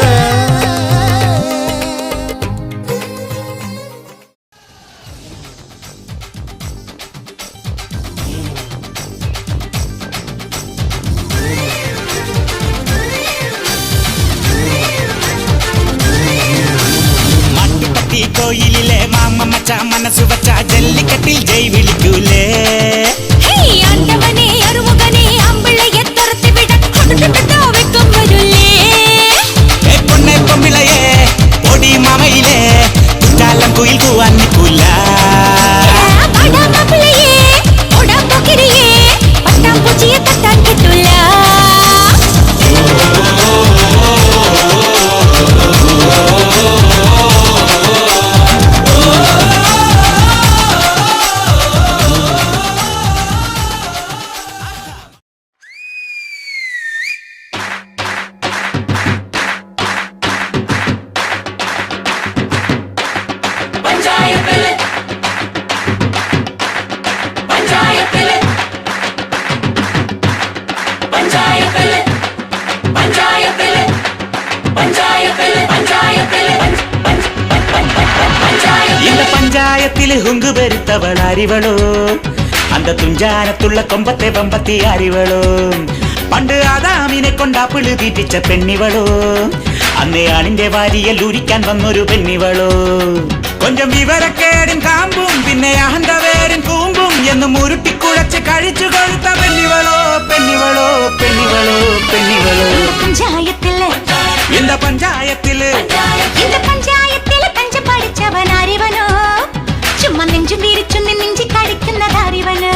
മാട്ടുപത്തി കോയിലിലെ മാമ മച്ച മനസ്സു വച്ച ജല്ലിക്കട്ടിൽ ജയ് വിളിക്കൂലേ ഹേയ് ആണ്ടവനെ അറുമുഖനെ അമ്പിളയെ തുരത്തി വിട വെക്കം വരൂലേ പൊണ്ണെ പൊമ്പിളയെ പൊടി മാമയിലെ കുറ്റാലം കുയിൽ കൂവാൻ നിൽക്കൂല പടാമപ്പിളയെ ഒടാപ്പൊക്കിരിയെ പട്ടാമ്പൂച്ചിയെ തട്ടാൻ കിട്ടൂല இந்த பஞ்சாயத்தில் ஹுங்கு பெருத்தவள் அறிவளோ அந்த തുഞ്ചാനത്തുള്ള കൊമ്പത്തെ പമ്പത്തി അറിവളോ പണ്ട് ആദാമിനെ കൊണ്ടാപ്പിള് തീറ്റിച്ച പെണ്ണിവളോ അന്നേ ആണിന്റെ വാരിയൽ ഉരിക്കാൻ വന്നൊരു പെണ്ണിവളോ കൊഞ്ചം വിവരക്കേടിൻ കാമ്പും പിന്നെ അഹന്തവേരിൻ കൂമ്പും എന്നും ഉരുട്ടിക്കുഴച്ച് കഴിച്ചു കൊഴുത്ത പെണ്ണിവളോ പെണ്ണിവളോ പെണ്ണിവളോ പെണ്ണിവളോ இந்த பஞ்சாயத்திല് പഞ്ച പഠിച്ചവൻ അറിവനോ ചുമ്മാ നെഞ്ചു വീരിച്ചു നെഞ്ചി കടിക്കുന്നതറിവനോ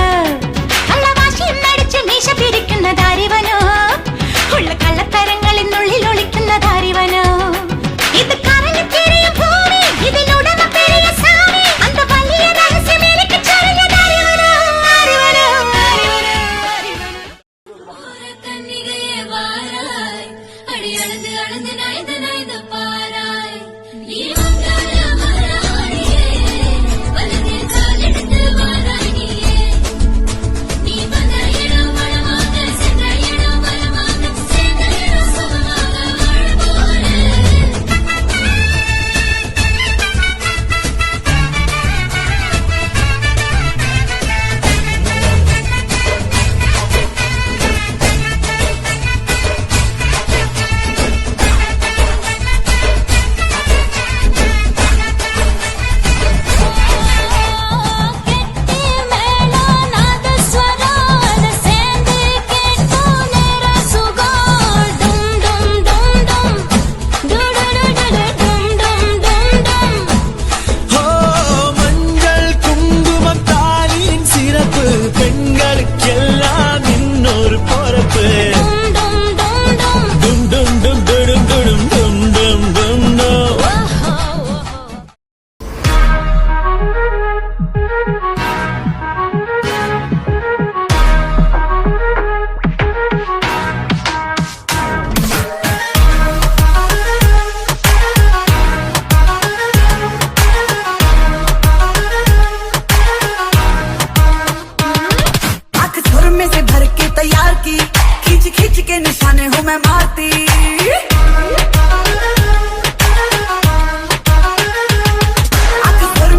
के तैयार की खींच खींच के निशाने हूँ मैं मारती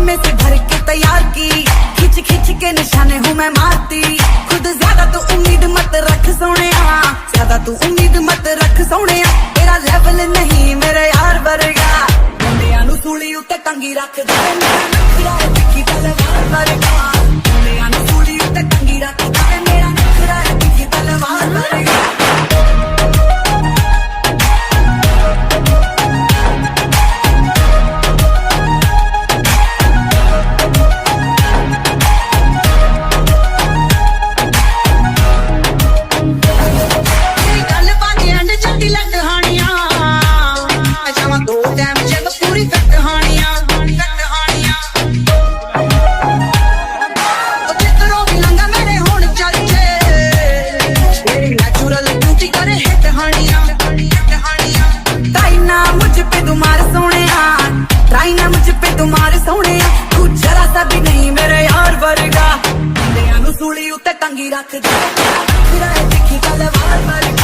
में से भर के तैयार की खिंच खिंच के निशाने हूँ मैं मारती खुद ज्यादा तो उम्मीद मत रख सोने ज्यादा तू उम्मीद मत रख सोने तेरा लेवल नहीं मेरे यार वर्गा मुंडिया नू सूली उत्ते टंगी रख दे मेरा नखरा है तिखी तलवार वर्गा मुंडिया नू सूली उत्ते टंगी रख दे मेरा नखरा है तिखी तलवार वर्गा टंगी रख दे नखरा है तिखी तलवार वर्गा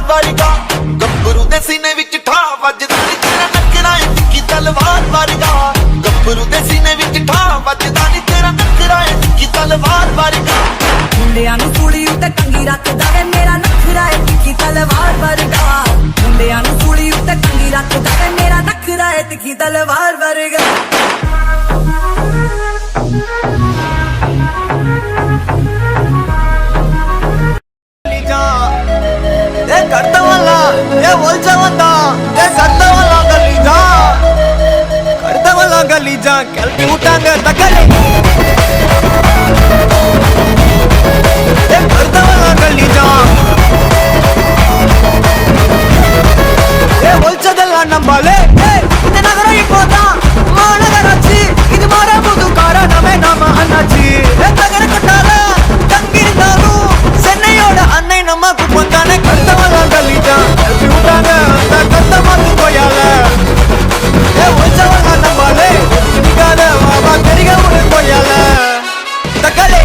मुंडिया नू सूली उत्ते टंगी रख दे मेरा नखरा है तिखी तलवार वर्गा मुंडिया नू सूली उत्ते टंगी रख दे मेरा नखरा है तिखी तलवार वर्गा मुंडिया नू सूली उत्ते टंगी रख दे मेरा नखरा है तिखी तलवार वर्गा गलीजा कल्पी उठांग तकले गलीजा ಒಲ್ಚದಲ್ಲ ನಂಬಲೆ ನಗರ ಇಪ್ಪೋದ ಮಾನಗರಾಚಿ ಇದು ಮಾರಬಹುದು ಕಾರಣವೇ ನಮ್ಮ ಅಣ್ಣಾಚಿ ನಗರ ಕೊಟ್ಟಾಲ ತಂಗಿರಿದಾರು ಚೆನ್ನೈಯೋಡ ಅನ್ನೈ ನಮ್ಮ ಕುಪ್ಪಂತಾನೆ ಕರ್ತವಲ್ಲ ಗಲೀಜ ಕಲ್ಪಿ ಉಂಟಾಗ ಅಂತ ಕರ್ತ ಮಾತು ಕೊಯ್ಯಾಲ ಒಲ್ಚವಲ್ಲ ನಂಬಲೆ ನಿಗಾದ ಬಾಬಾ ತೆರಿಗೆ ಉಳಿ ಕೊಯ್ಯಾಲ ತಕಲೆ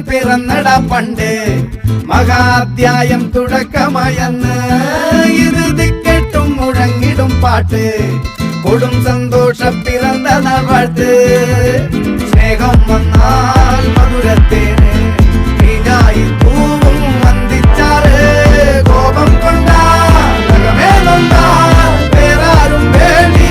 പിറന്നട പണ്ട് മഹാധ്യായം തുടക്കമായെന്ന് ഇറുതി കെട്ടും മുഴങ്ങിടും പാട്ട് കൊടും സന്തോഷം പിറന്ന നാൾ വാഴ്ത്ത് സ്നേഹം വന്നാൽ മധുരത്തേന് തീഞ്ഞായി പൂവും വന്ദിച്ചാറ് കോപം കൊണ്ടാൽ വേറാരും വേണ്ടി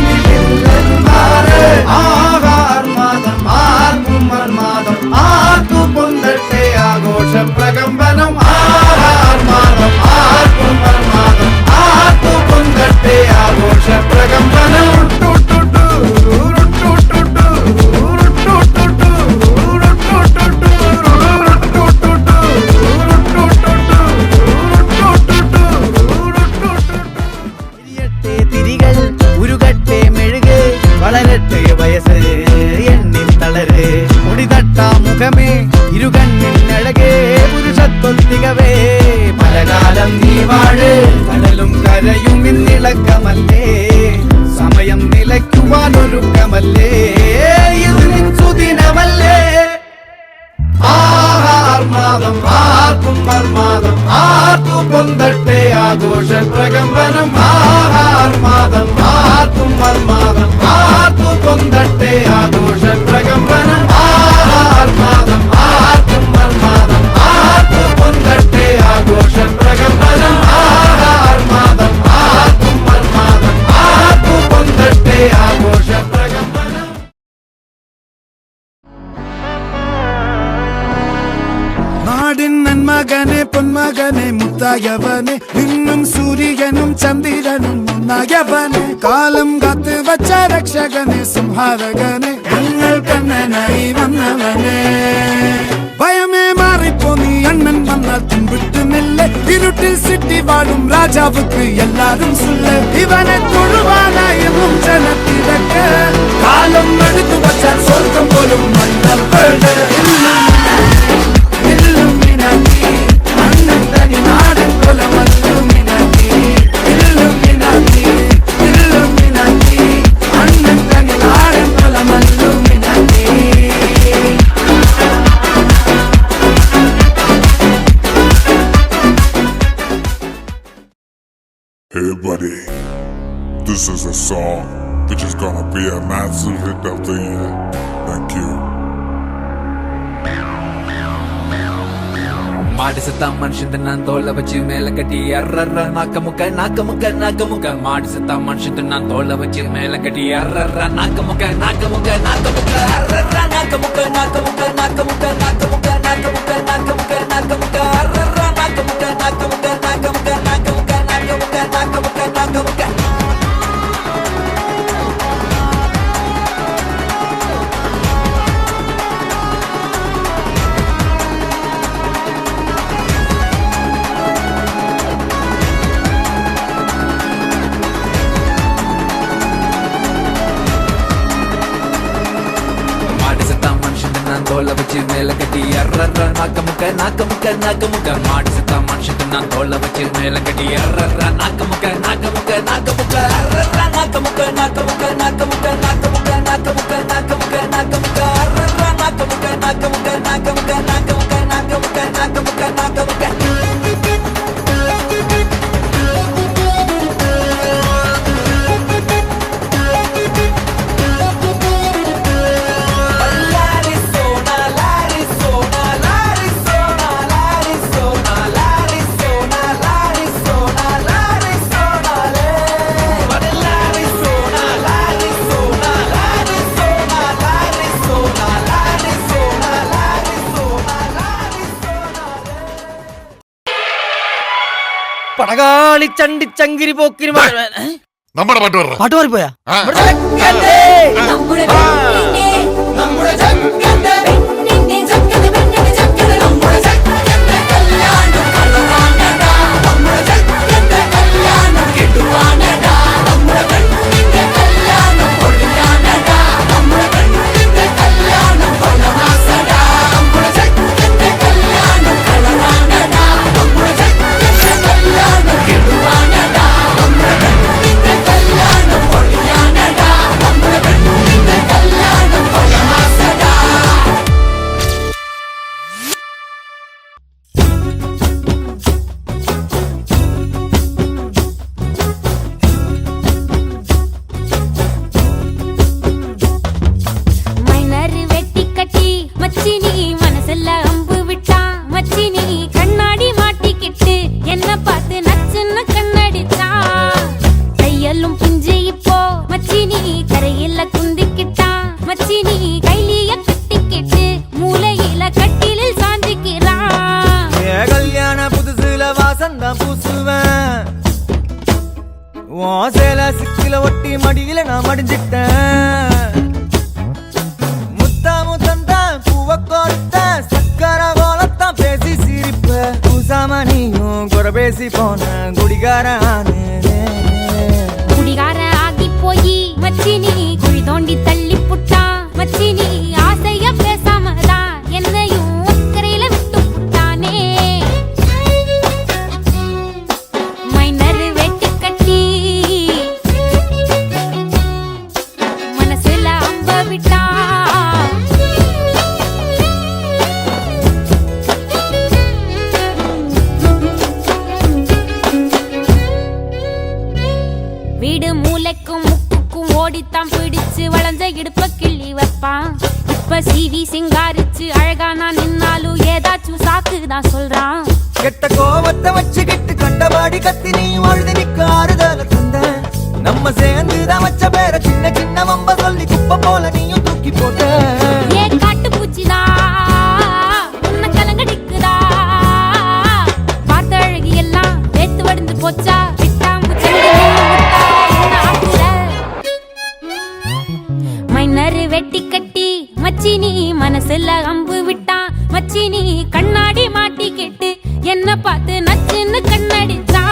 ആഹാർമാദം ആർക്കും മർമാദം ആർക്കും പൊന്തട്ടെ ആഘോഷ പ്രകമ്പനം ആഹാർമാദം ആർക്കും മർമാദം ആർക്കും പൊന്തട്ടെ ആഘോഷ പ്രകമ്പനം ും മകനെ പൊന്മകനെ മുത്തായവനെ ഇന്നും സൂര്യനും ചന്ദ്രനും ഒന്നായവനെ കാലം കാത്ത് വച്ച രക്ഷകനെ സംഹാരകനെ ഞങ്ങൾ കണ്ണനായി വന്നവനെ ഭയമേ മാറിപ്പോ നീ അണ്ണൻ വന്നാൽ തുമ്പിട്ടുന്നില്ല ഇരുട്ടിൽ സിറ്റി വാഴും രാജാവുക്ക് എല്ലാരും സുല്ല ഇവനെ തൊഴുവാനായും ജനത്തിരക്ക് കാലം എടുത്തു വച്ചാൽ സ്വർഗം പോലും മണ്ണപ്പേട് Hey buddy, this is a song which is gonna be a massive hit of the year. Thank you. மாடு செத்தா மனுஷன் தின்னான் தோலை வச்சு மேல கட்டி அர்ற நாக்க முக்க மாடு செத்தா மனுஷன் தின்னான் தோலை வச்சு மேல கட்டி அர்ற நாக்க முக்க அர்ற நாக்க முக்க தோலை வச்சு மேல கட்டி அர்ற நாக்க முக்க மாடு செத்தா மனுஷன் தின்னான் தோலை வச்சு மேல கட்டி அர்ற நாக்க முக்க அர்ற நாக்க முக்க அர்ற நாக்க പടകാളി ചണ്ടി ചങ്കിരി പോക്കിന് നമ്മുടെ പാട്ട് മാറിപ്പോയാ നമ്മുടെ നമ്മുടെ ജഗന്റെ പെണ്ണിന്റെ ജഗന്റെ നമ്മുടെ ജഗന്റെ കല്യാണം കളറാനടാ നമ്മുടെ ജഗന്റെ കല്യാണം കിടുവാനടാ നമ്മുടെ പെണ്ണിന്റെ കല്യാണം കൊള്ളാനടാ നമ്മുടെ പെണ്ണിന്റെ കല്യാണം കൊള്ളമാസടാ നമ്മുടെ ജഗന്റെ കല്യാണം കളറാനടാ നമ്മുടെ ജഗന്റെ കല്യാണം കിടുവാനടാ നമ്മുടെ പെണ്ണിന്റെ കല്യാണം കൊള്ളാനടാ നമ്മുടെ പെണ്ണിന്റെ കല്യാണം കൊള്ളമാസടാ மைனரு வெட்டி கட்டி மச்சினி மனசுல அம்பு விட்டா மச்சினி கண்ணாடி மாட்டிக்கிட்டு என்ன பார்த்து நச்சுன்னு கண்ணடிச்சா கையெல்லும் பிஞ்சு இப்போ மச்சினி கரையில குந்திக்கிட்டா மச்சினி கைலிய கட்டிக்கிட்டு மூலையில கட்டிலில் சாஞ்சிக்கிறா கல்யாண புதுசுல வாசம் தான் பூசுவேன் சேல சிக்கில ஒட்டி மடியில நான் மடிஞ்சிட்டேன் முத்தமுத்தந்தான் பூவ கோர்த்த சக்கர போலத்தான் பேசி சிரிப்ப பூசாமணியும் குறை பேசி போன குடிகாரானே குடிகார ஆகி போய் மச்சினி குழி தோண்டி தள்ளி புட்டா மச்சினி ஆசைய பேசாமதான் என்னையும் அக்கறையில விட்டு புட்டானே மைனர் வெட்டி கட்டி மனசுல அம்ப விட்டா வீடு மூளைக்கும் முக்குக்கும் ஓடித்தான் பிடிச்சு வளைஞ்ச இடுப்ப கிள்ளி வைப்பான் இப்ப சீவி சிங்காரிச்சு அழகா நான் நின்னாலும் ஏதாச்சும் சாக்குதான் சொல்றான் கெட்ட கோவத்தை வச்சுக்கிட்டு கண்டபாடி கத்தி நீ வாழ்ந்து நிக்க ஆறுதல தந்த நம்ம சேர்ந்துதான் வச்ச பேர சின்ன சின்ன வம்ப சொல்லி குப்பை போல நீயும் தூக்கி போட்ட ஏ காட்டு பூச்சிதா உன்னை கலங்கடிக்குதா வெட்டி கட்டி மச்சினி மனசுல அம்பு விட்டான். மச்சினி கண்ணாடி மாட்டிக்கிட்டு என்ன பார்த்து நச்சுன்னு கண்ணடிச்சா.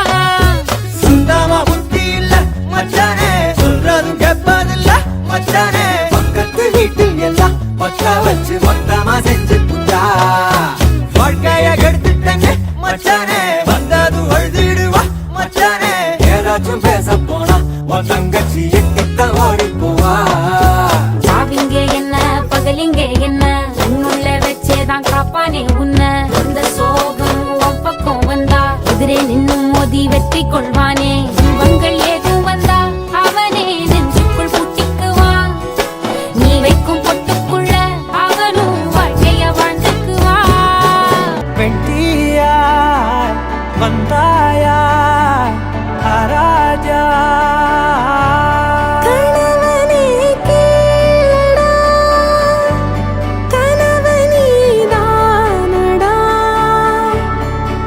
சுத்தமா புத்தி இல்ல மச்சானே, சொல்றதும் கேட்பதில்ல மச்சானே. பக்கத்து வீட்டில் எல்லாம் பக்கா வச்சு மொத்தமா செஞ்சு புட்டா. வாழ்க்கைய கெடுத்துட்டங்க மச்சானே, வந்தது அழுதிடுவா மச்சானே. ஏதாச்சும் பேச போனா உன் தங்கச்சி எக்கிட்ட ஓடி போவா. சாவிங்க என்ன பகலிங்க என்ன, உன்னுள்ள வச்சேதான் காப்பானே உன்ன. அந்த சோகம் உன் பக்கம் வந்தா எதிரே நின்னு மோதி வெற்றி கொள்வானே. இவங்கள் ஏதும் வந்தா அவனே நெஞ்சுக்குள் பூட்டிக்குவான். நீ வைக்கும் பொட்டுக்குள்ள அவனும் வாழ்க்கைய வாழ்ந்துக்குவான். வெட்டியாய் வந்தாயா ராஜா. கணவனே கேளடா, கணவனீதானடா.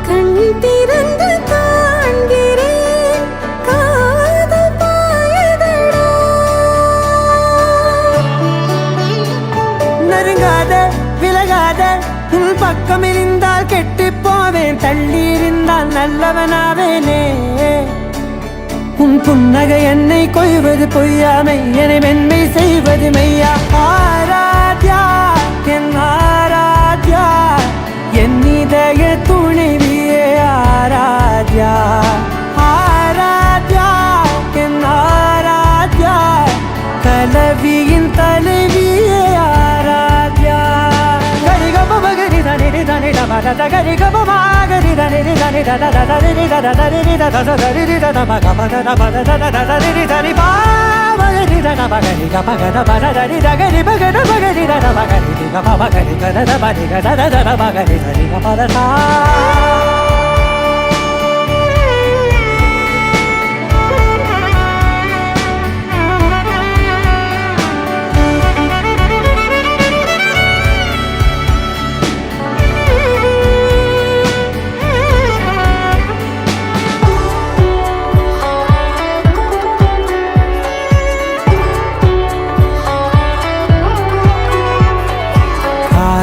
கண் திறந்து காண்கிறேன், காதல் பாயதடா. நெருங்காத விலகாத, உன் பக்கம் இருந்தால் கெட்டு போவேன். தள்ளி இருந்தால் நல்லவனாவேனே. உன் புன்னகை என்னை கொய்வது பொய்யாமை, என்னை மென்மை செய்வது மெய்யா. ஆராத்யா என் ஆராத்யா, என் இதய துணைவியே ஆராத்யா. ஆராத்யா என் ஆராத்யா, கலவியின் தலைவியே ஆராத்யா. கரிகம மகரி தனி தனி டமத கரிகம மகரி தனி தனி தத தரி தத தரி தத தரி தத மகமத பத தத தரி தரி பாவரி தத மகரி கமகத பத தரி தகரி மகத மகரி தத மகரி கம மகரி கத பதி கத தத மகரி தரி கமத சா.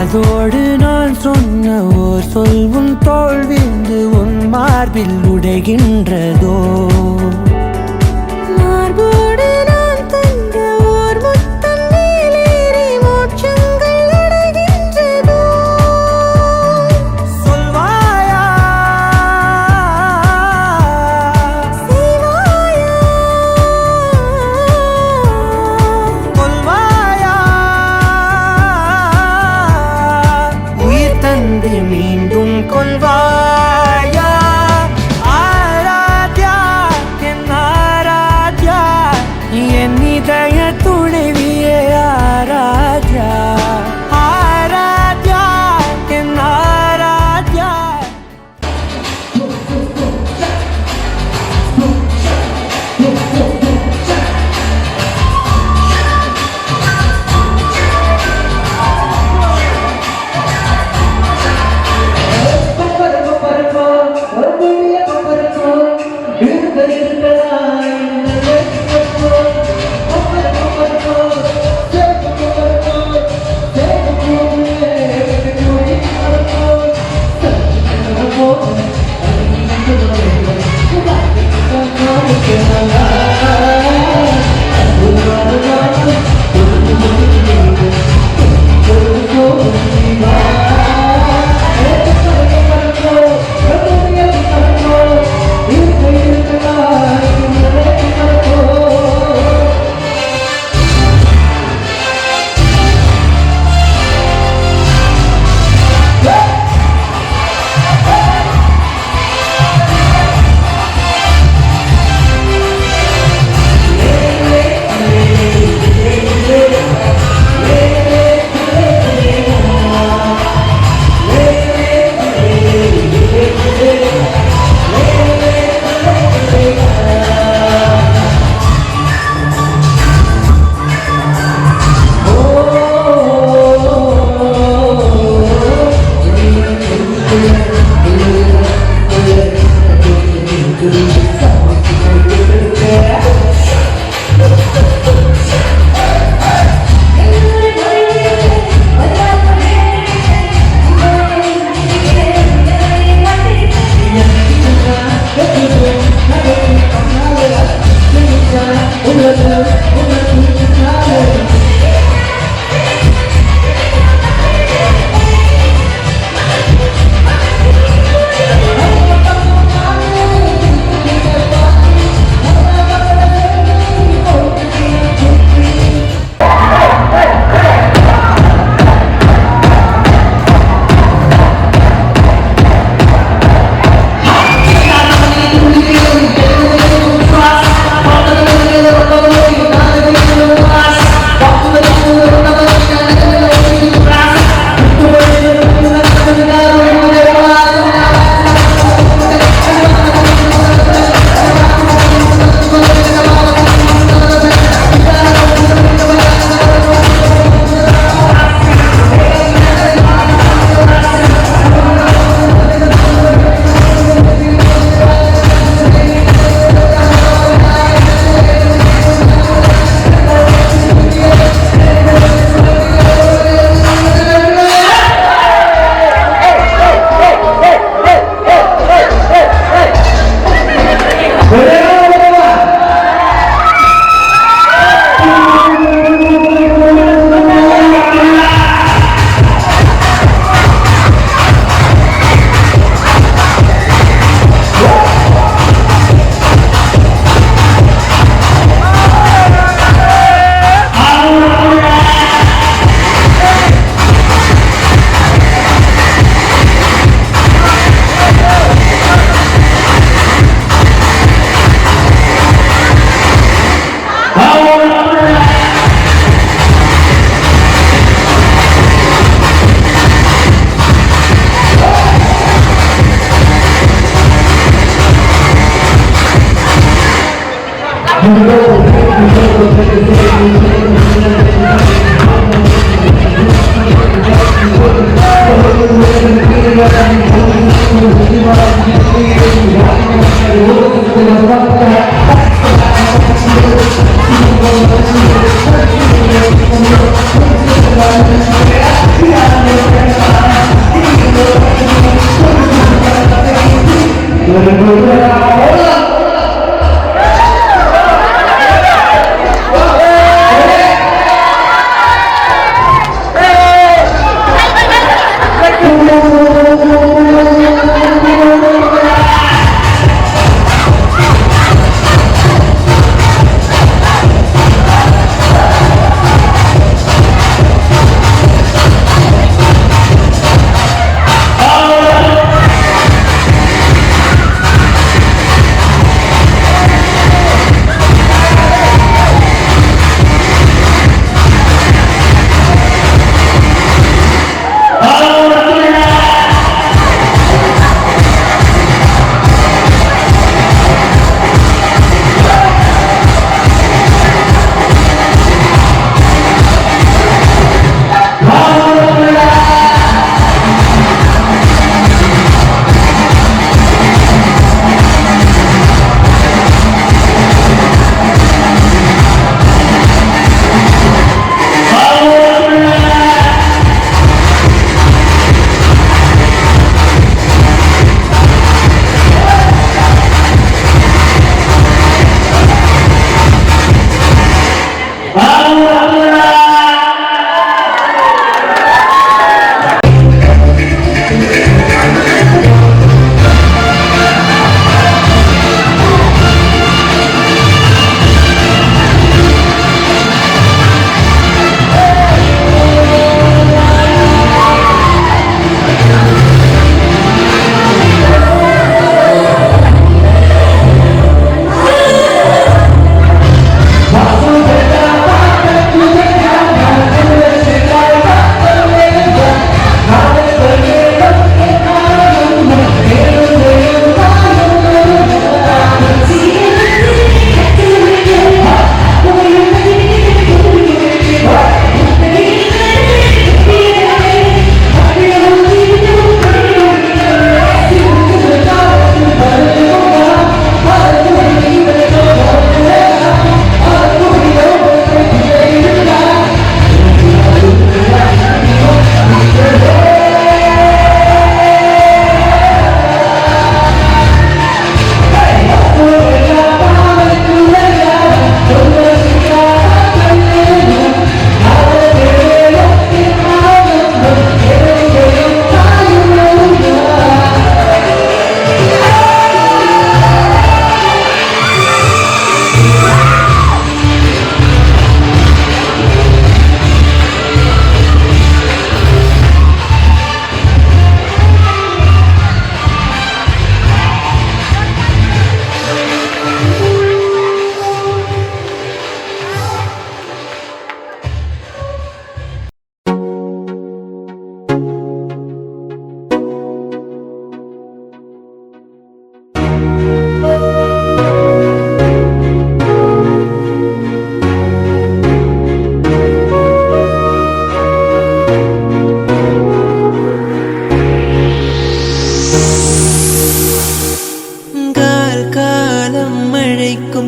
அதோடு நான் சொன்ன ஓர் சொல் உன் தோல் விந்து உன் மார்பில் உடைகின்றதோ. மார்போடு நான் தந்த ஓர் முத்தம் மேலேறி மோட்சங்கள் அடைகின்றதோ. சொல்வாயா செய்வாயா கொல்வாயா, உயிர் தந்து மீண்டும் கொல்வாயா. ஆராத்யா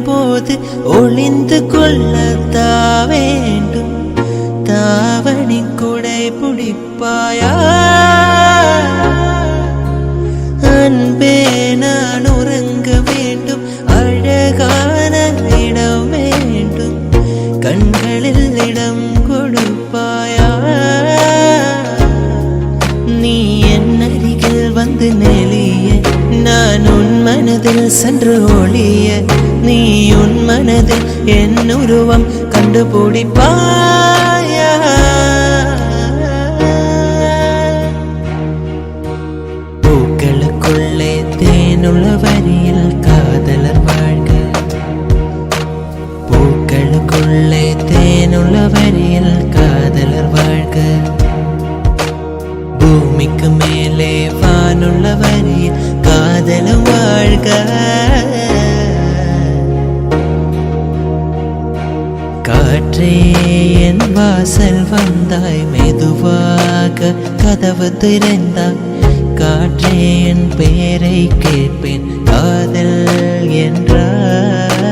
போது ஒளிந்து கொள்ளத்தா வேண்டும். தாவணி குடை பிடிப்பாயா அன்பே, நான் உறங்க வேண்டும். அழகான இடம் வேண்டும், கண்களில் இடம் கொடுப்பாயா. நீ என் அருகில் வந்து நெளிய, நான் உன் மனதில் சென்று ஒளிய. நீ உன் மனதில் என் உருவம் கண்டுபிடிப்பாயா. பூக்களுக்குள்ளே தேனுள்ள வரியில் காதலர் வாழ்க. பூக்களுக்குள்ளே தேனுள்ள வரியில் காதலர் வாழ்க. பூமிக்கு மேலே வானுள்ள வரியில் காதலும் வாழ்க. காற்றே என் வாசல் வந்தாய், மெதுவாக கதவு திறந்தாய். காற்றே என் பேரை கேட்பேன், காதல் என்றார்.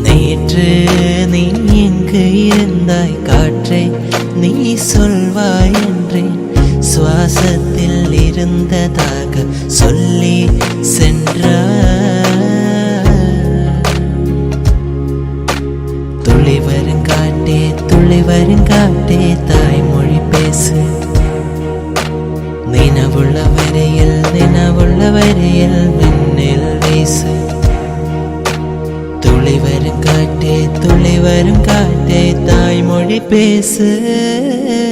நேற்று நீ எங்கு இருந்தாய் காற்றே, நீ சொல்வாய் என்றேன். சுவாசத்தில் இருந்ததாக சொல்லி சென்றார். துளி வருங்காட்டே தாய்மொழி பேசு. நினவுள்ள வரையில் மின்னல் வீசு. துளி வருங்காட்டே தாய்மொழி பேசு.